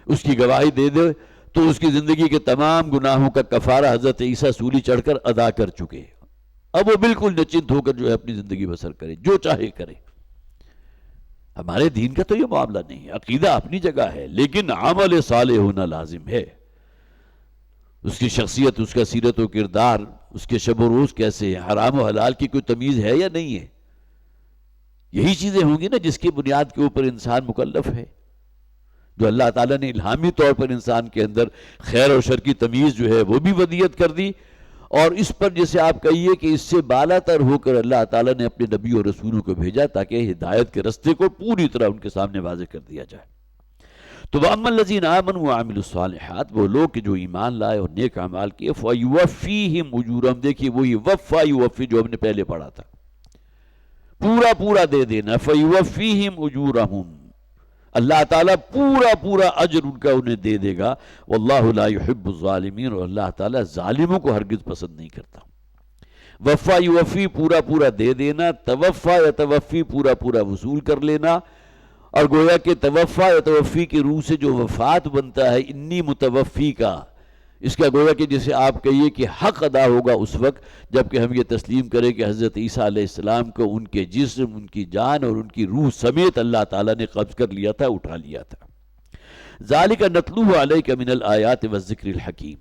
اس کی گواہی دے دے تو اس کی زندگی کے تمام گناہوں کا کفارہ حضرت عیسیٰ سولی چڑھ کر ادا کر چکے، اب وہ بالکل نچنت ہو کر جو ہے اپنی زندگی بسر کرے، جو چاہے کرے۔ ہمارے دین کا تو یہ معاملہ نہیں ہے، عقیدہ اپنی جگہ ہے لیکن عمل صالح ہونا لازم ہے۔ اس کی شخصیت، اس کا سیرت و کردار، اس کے شب و روز کیسے ہیں، حرام و حلال کی کوئی تمیز ہے یا نہیں ہے، یہی چیزیں ہوں گی نا جس کی بنیاد کے اوپر انسان مکلف ہے۔ جو اللہ تعالیٰ نے الہامی طور پر انسان کے اندر خیر اور شر کی تمیز جو ہے وہ بھی ودیت کر دی، اور اس پر جیسے آپ کہیے کہ اس سے بالا تر ہو کر اللہ تعالیٰ نے اپنے نبی اور رسولوں کو بھیجا تاکہ ہدایت کے رستے کو پوری طرح ان کے سامنے واضح کر دیا جائے۔ تو وَأَمَّا الَّذِينَ آمَنُوا وَعَمِلُوا الصَّالِحَاتِ، وہ لوگ کہ جو ایمان لائے اور نیک اعمال کیے، فَيُوَفِّيهِمْ أُجُورَهُمْ، دیکھیے وہی وفا یوفی جو ہم نے پہلے پڑھا تھا، پورا دے دینا، فَيُوَفِّيهِمْ أُجُورَهُمْ، اللہ تعالیٰ پورا اجر ان کا انہیں دے دے گا، واللہ لا يحب الظالمین، اور اللہ تعالیٰ ظالموں کو ہرگز پسند نہیں کرتا۔ وفا یوفی پورا دے دینا، توفا یا توفی پورا وصول کر لینا، اور گویا کہ توفا یا توفی کی روح سے جو وفات بنتا ہے، انی متوفی کا، اس کا گویا کہ جسے آپ کہیے کہ حق ادا ہوگا اس وقت جب کہ ہم یہ تسلیم کریں کہ حضرت عیسیٰ علیہ السلام کو ان کے جسم، ان کی جان اور ان کی روح سمیت اللہ تعالیٰ نے قبض کر لیا تھا، اٹھا لیا تھا۔ ذالک نتلوہ علیک من الآیات والذکر الحکیم،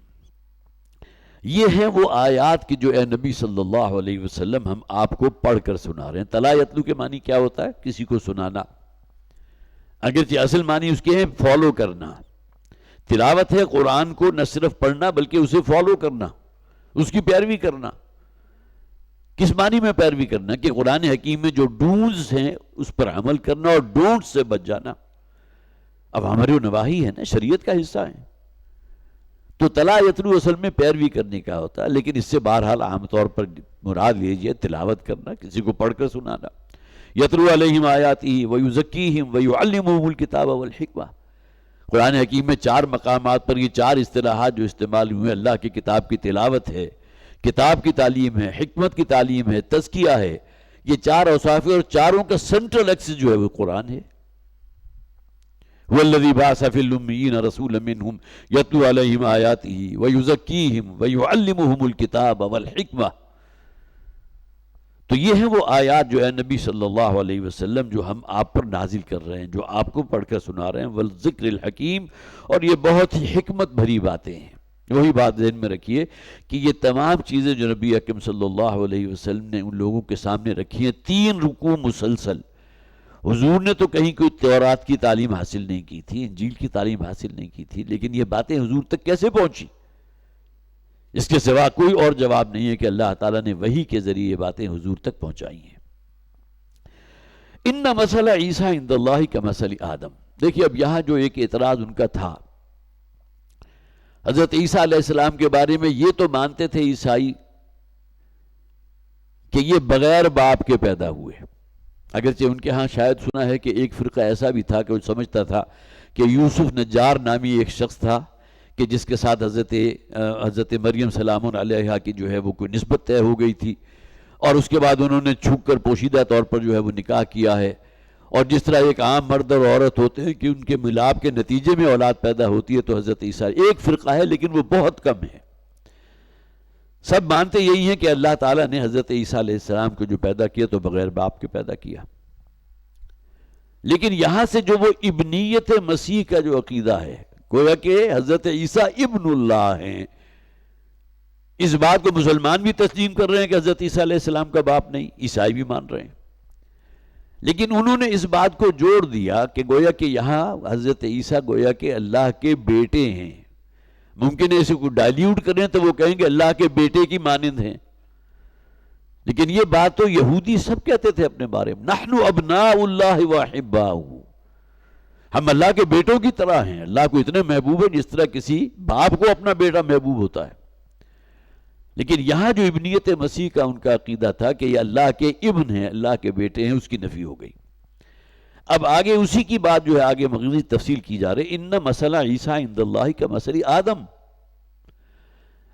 یہ ہیں وہ آیات کی جو اے نبی صلی اللہ علیہ وسلم ہم آپ کو پڑھ کر سنا رہے ہیں۔ تلا یتلو کے معنی کیا ہوتا ہے؟ کسی کو سنانا، اگرچہ اصل معنی اس کے ہیں فالو کرنا۔ تلاوت ہے قرآن کو نہ صرف پڑھنا بلکہ اسے فالو کرنا، اس کی پیروی کرنا۔ کس معنی میں پیروی کرنا؟ کہ قرآن حکیم میں جو ڈونز ہیں اس پر عمل کرنا اور ڈونٹ سے بچ جانا۔ اب ہماری نواہی ہے نا، شریعت کا حصہ ہیں، تو تلا یتلو اصل میں پیروی کرنے کا ہوتا ہے، لیکن اس سے بہرحال عام طور پر مراد لیجیے تلاوت کرنا، کسی کو پڑھ کر سنانا۔ یتلو علیہم آیاتہ ویزکیہم ویعلمہم الکتاب والحکمہ، قرآن حکیم میں 4 مقامات پر یہ 4 اصطلاحات جو استعمال ہوئے، اللہ کی کتاب کی تلاوت ہے، کتاب کی تعلیم ہے، حکمت کی تعلیم ہے، تزکیہ ہے، یہ 4 اوصاف ہیں، اور چاروں کا سینٹرل ایکسس جو ہے وہ قرآن ہے۔ وَالَّذِي بَعَثَ فِي الْأُمِّيِّينَ رَسُولًا مِّنْهُمْ يَتْلُو عَلَيْهِمْ آيَاتِهِ وَيُزَكِّيهِمْ وَيُعَلِّمُهُمُ الْكِتَابَ وَالْحِكْمَةَ، تو یہ ہیں وہ آیات جو اے نبی صلی اللہ علیہ وسلم جو ہم آپ پر نازل کر رہے ہیں، جو آپ کو پڑھ کر سنا رہے ہیں، والذکر الحکیم، اور یہ بہت ہی حکمت بھری باتیں ہیں۔ وہی بات ذہن میں رکھیے کہ یہ تمام چیزیں جو نبی اکرم صلی اللہ علیہ وسلم نے ان لوگوں کے سامنے رکھی ہیں، 3 رکوع مسلسل۔ حضور نے تو کہیں کوئی تورات کی تعلیم حاصل نہیں کی تھی، انجیل کی تعلیم حاصل نہیں کی تھی، لیکن یہ باتیں حضور تک کیسے پہنچی؟ اس کے سوا کوئی اور جواب نہیں ہے کہ اللہ تعالیٰ نے وحی کے ذریعے یہ باتیں حضور تک پہنچائی ہیں۔ ان مسئلہ عیسیٰ عند اللہ کا مسئلہ آدم۔ دیکھیے اب یہاں جو ایک اعتراض ان کا تھا، حضرت عیسیٰ علیہ السلام کے بارے میں یہ تو مانتے تھے عیسائی کہ یہ بغیر باپ کے پیدا ہوئے، اگرچہ ان کے ہاں شاید سنا ہے کہ ایک فرقہ ایسا بھی تھا کہ وہ سمجھتا تھا کہ یوسف نجار نامی ایک شخص تھا کہ جس کے ساتھ حضرت مریم سلام علیہا کی جو ہے وہ کوئی نسبت طے ہو گئی تھی، اور اس کے بعد انہوں نے چھپ کر پوشیدہ طور پر جو ہے وہ نکاح کیا ہے، اور جس طرح ایک عام مرد اور عورت ہوتے ہیں کہ ان کے ملاپ کے نتیجے میں اولاد پیدا ہوتی ہے، تو حضرت عیسیٰ ایک فرقہ ہے لیکن وہ بہت کم ہے۔ سب مانتے یہی ہیں کہ اللہ تعالیٰ نے حضرت عیسیٰ علیہ السلام کو جو پیدا کیا تو بغیر باپ کے پیدا کیا، لیکن یہاں سے جو وہ ابنیت مسیح کا جو عقیدہ ہے، گویا کہ حضرت عیسیٰ ابن اللہ ہیں، اس بات کو مسلمان بھی تسلیم کر رہے ہیں کہ حضرت عیسیٰ علیہ السلام کا باپ نہیں، عیسائی بھی مان رہے ہیں، لیکن انہوں نے اس بات کو جوڑ دیا کہ گویا کہ یہاں حضرت عیسیٰ گویا کہ اللہ کے بیٹے ہیں۔ ممکن ہے اسے کو ڈائلیوٹ کریں تو وہ کہیں گے اللہ کے بیٹے کی مانند ہیں، لیکن یہ بات تو یہودی سب کہتے تھے اپنے بارے میں، نحن ابناء اللہ واحباؤہ، ہم اللہ کے بیٹوں کی طرح ہیں، اللہ کو اتنے محبوب ہے جس طرح کسی باپ کو اپنا بیٹا محبوب ہوتا ہے۔ لیکن یہاں جو ابنیت مسیح کا ان کا عقیدہ تھا کہ یہ اللہ کے ابن ہیں، اللہ کے بیٹے ہیں، اس کی نفی ہو گئی۔ اب آگے اسی کی بات جو ہے آگے مزید تفصیل کی جا رہی، ان مسئلہ عیسیٰ عند اللہ کا مسئلہ آدم۔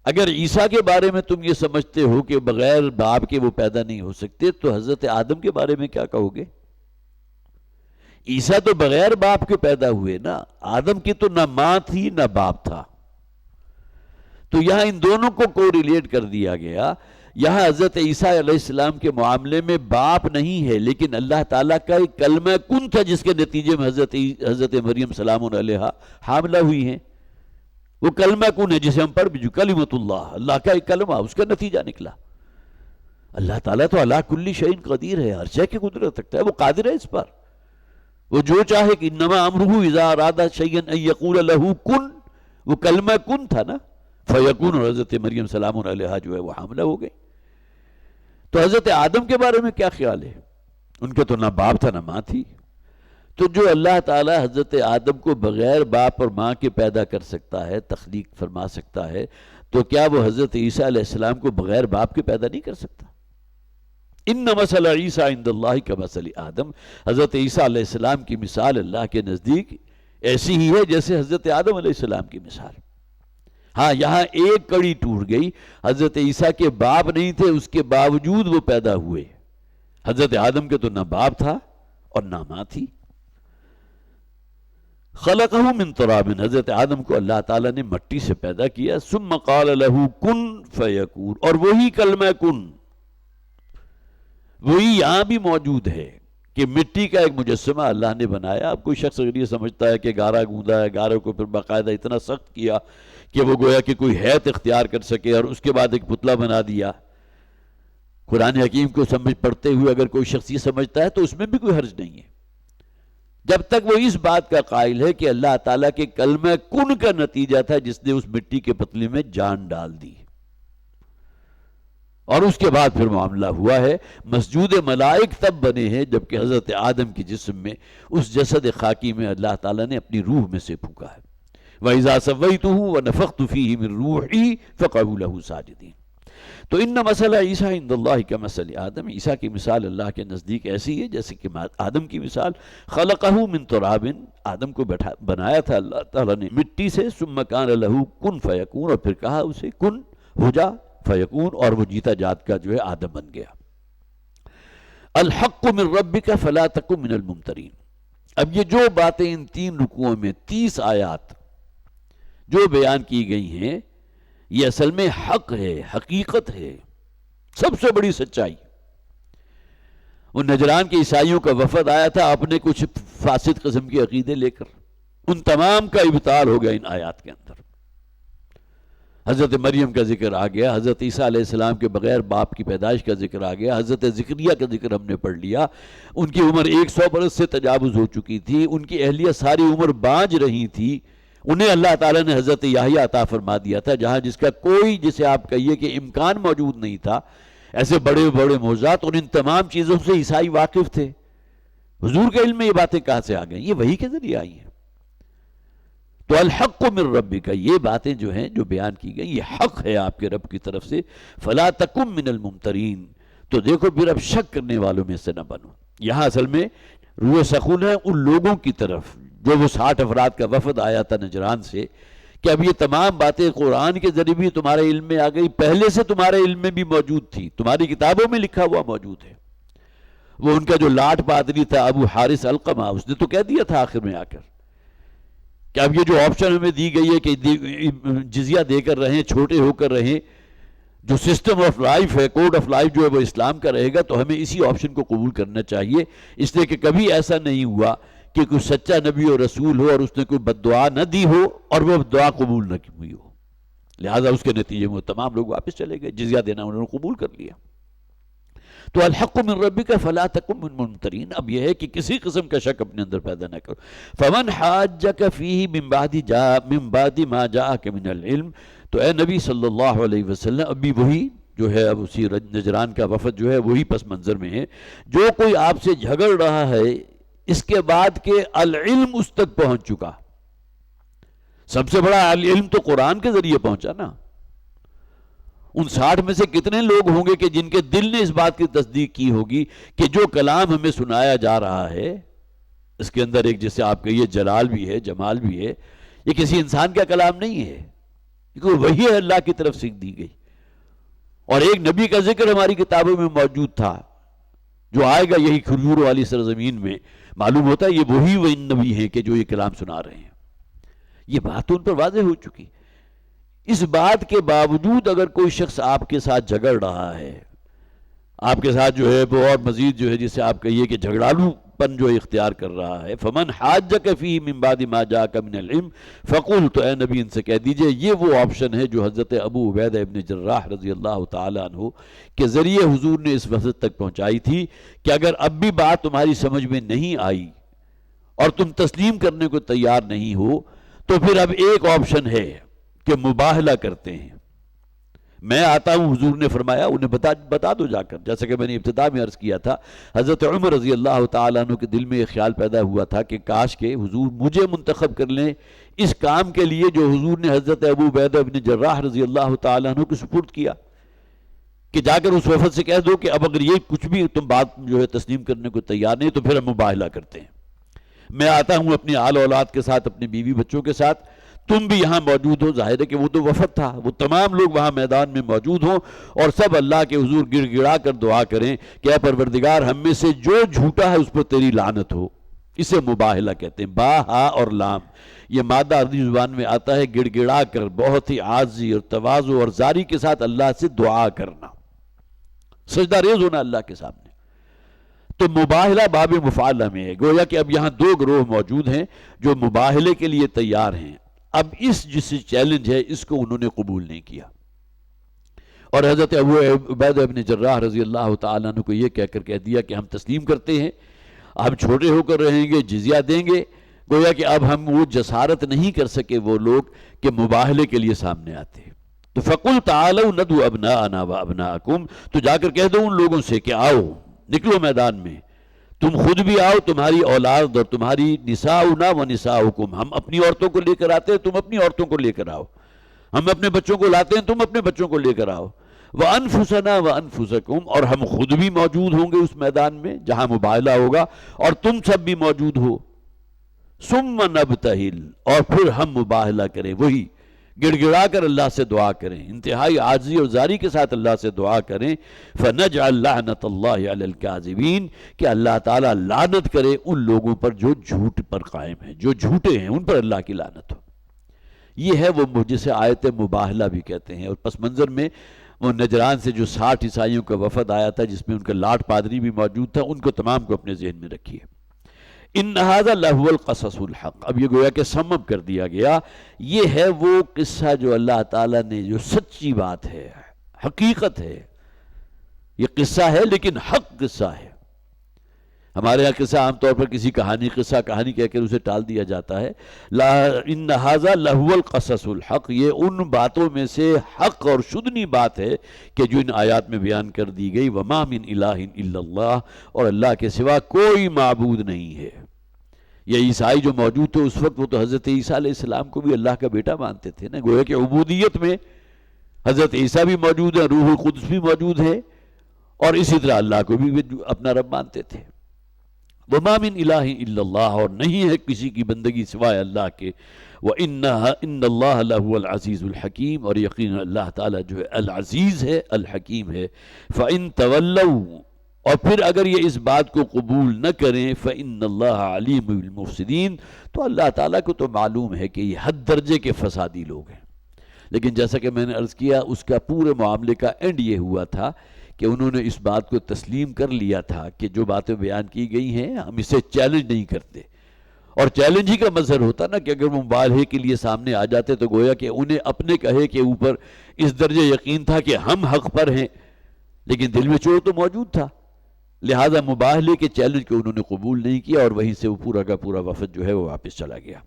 اگر عیسیٰ کے بارے میں تم یہ سمجھتے ہو کہ بغیر باپ کے وہ پیدا نہیں ہو سکتے، تو حضرت آدم کے بارے میں کیا کہو گے؟ عیسیٰ تو بغیر باپ کے پیدا ہوئے نا، آدم کی تو نہ ماں تھی نہ باپ تھا، تو یہاں ان دونوں کو کوریلیٹ کر دیا گیا۔ یہاں حضرت عیسیٰ علیہ السلام کے معاملے میں باپ نہیں ہے، لیکن اللہ تعالیٰ کا ایک کلمہ کن تھا جس کے نتیجے میں حضرت مریم سلام علیہا حاملہ ہوئی ہیں۔ وہ کلمہ کن ہے جسے ہم پڑھ بھی جو کلمۃ اللہ، اللہ کا ایک کلمہ، اس کا نتیجہ نکلا۔ اللہ تعالیٰ تو علی کل شیء قدیر ہے، ہر شے کی قدرت رکھتا ہے، وہ قادر ہے اس پر، وہ جو چاہے کہ انما امرہ اذا اراد شیئا ان یقول له کن، وہ کلمہ کن تھا نا، فیکون، اور حضرت مریم سلام علیہا جو ہے وہ حاملہ ہو گئی۔ تو حضرت آدم کے بارے میں کیا خیال ہے؟ ان کے تو نہ باپ تھا نہ ماں تھی، تو جو اللہ تعالیٰ حضرت آدم کو بغیر باپ اور ماں کے پیدا کر سکتا ہے، تخلیق فرما سکتا ہے، تو کیا وہ حضرت عیسیٰ علیہ السلام کو بغیر باپ کے پیدا نہیں کر سکتا؟ ان مسئلہ عیسیٰ عند اللہ کا مسئلہ آدم، حضرت عیسیٰ علیہ السلام کی مثال اللہ کے نزدیک ایسی ہی ہے جیسے حضرت آدم علیہ السلام کی مثال۔ ہاں یہاں ایک کڑی ٹوٹ گئی، حضرت عیسیٰ کے باپ نہیں تھے، اس کے باوجود وہ پیدا ہوئے۔ حضرت آدم کے تو نہ باپ تھا اور نہ ماں تھی۔ خلقہ من تراب، حضرت آدم کو اللہ تعالیٰ نے مٹی سے پیدا کیا، ثم قال له کن فیکون، اور وہی کلمہ کن وہی یہاں بھی موجود ہے کہ مٹی کا ایک مجسمہ اللہ نے بنایا۔ اب کوئی شخص اگر یہ سمجھتا ہے کہ گارا گوندا ہے، گارے کو پھر باقاعدہ اتنا سخت کیا کہ وہ گویا کہ کوئی حیت اختیار کر سکے اور اس کے بعد ایک پتلا بنا دیا، قرآن حکیم کو سمجھ پڑھتے ہوئے اگر کوئی شخص یہ سمجھتا ہے تو اس میں بھی کوئی حرج نہیں ہے، جب تک وہ اس بات کا قائل ہے کہ اللہ تعالیٰ کے کلمہ کن کا نتیجہ تھا جس نے اس مٹی کے پتلے میں جان ڈال دی، اور اس کے بعد پھر معاملہ ہوا ہے۔ مسجود ملائک تب بنے ہیں جبکہ حضرت آدم کے جسم میں، اس جسد خاکی میں اللہ تعالیٰ نے اپنی روح میں سے پھونکا ہے۔ وَإِذَا سَوَّيْتُهُ وَنَفَخْتُ فِيهِ مِن رُوحِي فَقَعُوا لَهُ سَاجِدِينَ۔ تو ان مسئلہ عیسیٰ عند اللہ کا مسئلہ آدم، عیسیٰ کی مثال اللہ کے نزدیک ایسی ہے جیسے کہ آدم کی مثال۔ خلقہ من تراب، آدم کو بنایا تھا اللہ تعالیٰ نے مٹی سے، ثم قال له کن فیکون، اور پھر کہا اسے کن ہو جا فیکون، اور وہ جیتا جات کا جو ہے آدم بن گیا۔ الحق من ربک فلا تکن من الممترین۔ اب یہ جو باتیں ان 3 رکوعوں میں 30 آیات جو بیان کی گئی ہیں، یہ اصل میں حق ہے، حقیقت ہے، سب سے بڑی سچائی۔ ان نجران کے عیسائیوں کا وفد آیا تھا اپنے کچھ فاسد قسم کے عقیدے لے کر، ان تمام کا ابطال ہو گیا ان آیات کے اندر۔ حضرت مریم کا ذکر آ گیا، حضرت عیسیٰ علیہ السلام کے بغیر باپ کی پیدائش کا ذکر آ گیا، حضرت زکریا کا ذکر ہم نے پڑھ لیا، ان کی عمر 100 برس سے تجاوز ہو چکی تھی، ان کی اہلیہ ساری عمر بانج رہی تھی، انہیں اللہ تعالیٰ نے حضرت یحییٰ عطا فرما دیا تھا، جہاں جس کا کوئی، جسے آپ کہیے کہ امکان موجود نہیں تھا، ایسے بڑے بڑے معجزات، اور ان تمام چیزوں سے عیسائی واقف تھے۔ حضور کے علم میں یہ باتیں کہاں سے آ گئیں؟ یہ وحی کے ذریعے آئی ہیں۔ تو الحق من ربک، یہ باتیں جو ہیں جو بیان کی گئی، یہ حق ہے آپ کے رب کی طرف سے۔ فلا تکن من الممترین، تو دیکھو پھر اب شک کرنے والوں میں سے نہ بنو۔ یہاں اصل میں روح سخن ہے ان لوگوں کی طرف جو وہ 60 افراد کا وفد آیا تھا نجران سے، کہ اب یہ تمام باتیں قرآن کے ذریعے بھی تمہارے علم میں آ گئی، پہلے سے تمہارے علم میں بھی موجود تھی، تمہاری کتابوں میں لکھا ہوا موجود ہے۔ وہ ان کا جو لاٹ پادری تھا ابو حارث القمہ، اس نے تو کہہ دیا تھا آخر میں آ کر کہ اب یہ جو آپشن ہمیں دی گئی ہے کہ جزیہ دے کر رہیں، چھوٹے ہو کر رہیں، جو سسٹم آف لائف ہے، کوڈ آف لائف جو ہے وہ اسلام کا رہے گا، تو ہمیں اسی آپشن کو قبول کرنا چاہیے، اس لیے کہ کبھی ایسا نہیں ہوا کہ کوئی سچا نبی اور رسول ہو اور اس نے کوئی بد دعا نہ دی ہو اور وہ دعا قبول نہ کی ہوئی ہو۔ لہٰذا اس کے نتیجے میں تمام لوگ واپس چلے گئے، جزیہ دینا انہوں نے قبول کر لیا۔ تو الحق من ربک فلا تکن من الممترین، اب یہ ہے کہ کسی قسم کا شک اپنے اندر پیدا نہ کرو۔ فمن حاجک فیہ من بعد ما جاءک من العلم، تو اے نبی صلی اللہ علیہ وسلم، ابھی وہی جو ہے، اب اسی نجران کا وفد جو ہے وہی پس منظر میں ہے، جو کوئی آپ سے جھگڑ رہا ہے اس کے بعد کہ العلم اس تک پہنچ چکا۔ سب سے بڑا علم تو قرآن کے ذریعے پہنچا نا۔ ان 60 میں سے کتنے لوگ ہوں گے کہ جن کے دل نے اس بات کی تصدیق کی ہوگی کہ جو کلام ہمیں سنایا جا رہا ہے اس کے اندر ایک، جیسے آپ کہیے، جلال بھی ہے، جمال بھی ہے، یہ کسی انسان کا کلام نہیں ہے، کیونکہ وہی ہے اللہ کی طرف سے دی گئی، اور ایک نبی کا ذکر ہماری کتابوں میں موجود تھا جو آئے گا یہی کھجور والی سرزمین میں۔ معلوم ہوتا ہے یہ وہی وہ نبی ہیں کہ جو یہ کلام سنا رہے ہیں۔ یہ بات ان پر واضح ہو چکی۔ اس بات کے باوجود اگر کوئی شخص آپ کے ساتھ جھگڑ رہا ہے، آپ کے ساتھ جو ہے وہ اور مزید جو ہے جسے آپ کہیے کہ جھگڑالو پن جو اختیار کر رہا ہے، فمن حاجک فیہ من بعد ما جاءک من العلم فقل، تو اے نبی ان سے کہہ دیجئے یہ وہ آپشن ہے جو حضرت ابو عبیدہ ابن جراح رضی اللہ تعالیٰ عنہ کے ذریعے حضور نے اس وفد تک پہنچائی تھی کہ اگر اب بھی بات تمہاری سمجھ میں نہیں آئی اور تم تسلیم کرنے کو تیار نہیں ہو، تو پھر اب ایک آپشن ہے کہ مباہلہ کرتے ہیں۔ میں آتا ہوں، حضور نے فرمایا انہیں بتا دو جا کر، جیسا کہ میں نے ابتدا میں عرض کیا تھا، حضرت عمر رضی اللہ تعالیٰ عنہ کے دل میں ایک خیال پیدا ہوا تھا کہ کاش کہ حضور مجھے منتخب کر لیں اس کام کے لیے جو حضور نے حضرت ابو عبیدہ بن جراح رضی اللہ تعالیٰ عنہ کو سپرد کیا، کہ جا کر اس وفد سے کہہ دو کہ اب اگر یہ کچھ بھی تم بات جو ہے تسلیم کرنے کو تیار نہیں تو پھر ہم مباہلہ کرتے ہیں۔ میں آتا ہوں اپنی آل اولاد کے ساتھ، اپنے بیوی بچوں کے ساتھ، تم بھی یہاں موجود ہو۔ ظاہر ہے کہ وہ تو وفد تھا، وہ تمام لوگ وہاں میدان میں موجود ہوں اور سب اللہ کے حضور گڑ گڑا کر دعا کریں کہ اے پروردگار ہم میں سے جو جھوٹا ہے اس پر تیری لعنت ہو۔ اسے مباہلہ کہتے ہیں۔ با، ہا اور لام، یہ مادہ عربی زبان میں آتا ہے گڑ گڑا کر، بہت ہی عاجزی اور تواضع اور زاری کے ساتھ اللہ سے دعا کرنا، سجدہ ریز ہونا اللہ کے سامنے۔ تو مباہلہ باب مفعلہ میں ہے، گویا کہ اب یہاں دو گروہ موجود ہیں جو مباہلے کے لیے تیار ہیں۔ اب اس جس چیلنج ہے اس کو انہوں نے قبول نہیں کیا، اور حضرت ابو عبیدہ بن جراح رضی اللہ تعالیٰ عنہ کو یہ کہہ کر کہہ دیا کہ ہم تسلیم کرتے ہیں، ہم چھوٹے ہو کر رہیں گے، جزیہ دیں گے۔ گویا کہ اب ہم وہ جسارت نہیں کر سکے وہ لوگ کہ مباہلے کے لیے سامنے آتے۔ تو فَقُلْ تَعَالَوْا نَدْعُ أَبْنَاءَنَا وَأَبْنَاءَكُمْ، تو جا کر کہہ دو ان لوگوں سے کہ آؤ، نکلو میدان میں، تم خود بھی آؤ، تمہاری اولاد اور تمہاری نساؤنا و نساؤکم، ہم اپنی عورتوں کو لے کر آتے ہیں، تم اپنی عورتوں کو لے کر آؤ، ہم اپنے بچوں کو لاتے ہیں، تم اپنے بچوں کو لے کر آؤ، وَأَنفُسَنَا وَأَنفُسَكُمْ، اور ہم خود بھی موجود ہوں گے اس میدان میں جہاں مباہلہ ہوگا، اور تم سب بھی موجود ہو، ثُمَّ نَبْتَهِلْ، اور پھر ہم مباہلہ کریں، وہی گڑ گڑا کر اللہ سے دعا کریں، انتہائی عاجزی اور زاری کے ساتھ اللہ سے دعا کریں، فَنَجْعَلْ لَعْنَةَ اللَّهِ عَلَى الْكَاذِبِينَ، کہ اللہ تعالیٰ لعنت کرے ان لوگوں پر جو جھوٹ پر قائم ہیں، جو جھوٹے ہیں، ان پر اللہ کی لعنت ہو۔ یہ ہے وہ جسے آیت مباہلہ بھی کہتے ہیں۔ اور پس منظر میں وہ نجران سے جو 60 عیسائیوں کا وفد آیا تھا جس میں ان کا لاٹ پادری بھی موجود تھا، ان کو تمام کو اپنے ذہن میں رکھیے۔ ان ھذا لہو القصص الحق، اب یہ گویا کہ سم اپ کر دیا گیا، یہ ہے وہ قصہ جو اللہ تعالیٰ نے، جو سچی بات ہے، حقیقت ہے، یہ قصہ ہے لیکن حق قصہ ہے۔ ہمارے یہاں قصہ عام طور پر کسی قصہ کہانی کہہ کر اسے ٹال دیا جاتا ہے. لا ان ھذا لہو القصص الحق، یہ ان باتوں میں سے حق اور شدنی بات ہے کہ جو ان آیات میں بیان کر دی گئی. وما من الہ الا اللہ، اور اللہ کے سوا کوئی معبود نہیں ہے. یہ عیسائی جو موجود تھے اس وقت، وہ تو حضرت عیسیٰ علیہ السلام کو بھی اللہ کا بیٹا مانتے تھے نا. گویا کہ عبودیت میں حضرت عیسیٰ بھی موجود ہے، روح القدس بھی موجود ہے، اور اسی طرح اللہ کو بھی اپنا رب مانتے تھے. وما من الہ الا اللہ، اور نہیں ہے کسی کی بندگی سوائے اللہ کے. وَإِنَّ اللَّهَ لَهُوَ الْعَزِيزُ الْحَكِيمُ، اور یقینا اللہ تعالیٰ جو ہے العزیز ہے، الحکیم ہے. فَإِن تَوَلَّوْا، اور پھر اگر یہ اس بات کو قبول نہ کریں، فَإِنَّ اللَّهَ عَلِيمٌ بِالْمُفْسِدِينَ، تو اللہ تعالیٰ کو تو معلوم ہے کہ یہ حد درجے کے فسادی لوگ ہیں. لیکن جیسا کہ میں نے عرض کیا، اس کا پورے معاملے کا اینڈ یہ ہوا تھا کہ انہوں نے اس بات کو تسلیم کر لیا تھا کہ جو باتیں بیان کی گئی ہیں ہم اسے چیلنج نہیں کرتے. اور چیلنج ہی کا مظہر ہوتا نا کہ اگر وہ مباحثے کے لیے سامنے آ جاتے تو گویا کہ انہیں اپنے کہے کے اوپر اس درجے یقین تھا کہ ہم حق پر ہیں، لیکن دل میں چور تو موجود تھا. لہذا مباحثے کے چیلنج کو انہوں نے قبول نہیں کیا، اور وہیں سے وہ پورا کا پورا وفد جو ہے وہ واپس چلا گیا.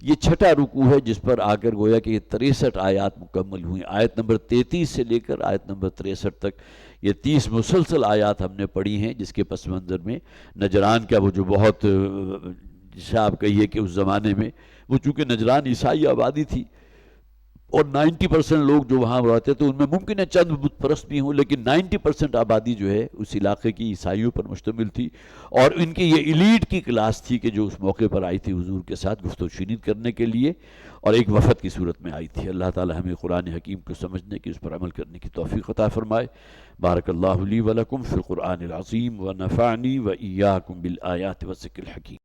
یہ چھٹا رکوع ہے جس پر آ کر گویا کہ 63 آیات مکمل ہوئیں. آیت نمبر 33 سے لے کر آیت نمبر 63 تک یہ 30 مسلسل آیات ہم نے پڑھی ہیں، جس کے پس منظر میں نجران کا وہ جو بہت جسے آپ کہیے کہ اس زمانے میں وہ چونکہ نجران عیسائی آبادی تھی اور 90% لوگ جو وہاں رہتے تھے ان میں ممکن ہے چند بت پرست بھی ہوں، لیکن 90% آبادی جو ہے اس علاقے کی عیسائیوں پر مشتمل تھی. اور ان کی یہ ایلیٹ کی کلاس تھی کہ جو اس موقع پر آئی تھی حضور کے ساتھ گفت و شنید کرنے کے لیے، اور ایک وفد کی صورت میں آئی تھی. اللہ تعالی ہمیں قرآن حکیم کو سمجھنے کی، اس پر عمل کرنے کی توفیق عطا فرمائے. بارک اللہ لی ولکم فی القرآن العظیم ونفعنی وإیاکم بالآیات والذکر الحکیم.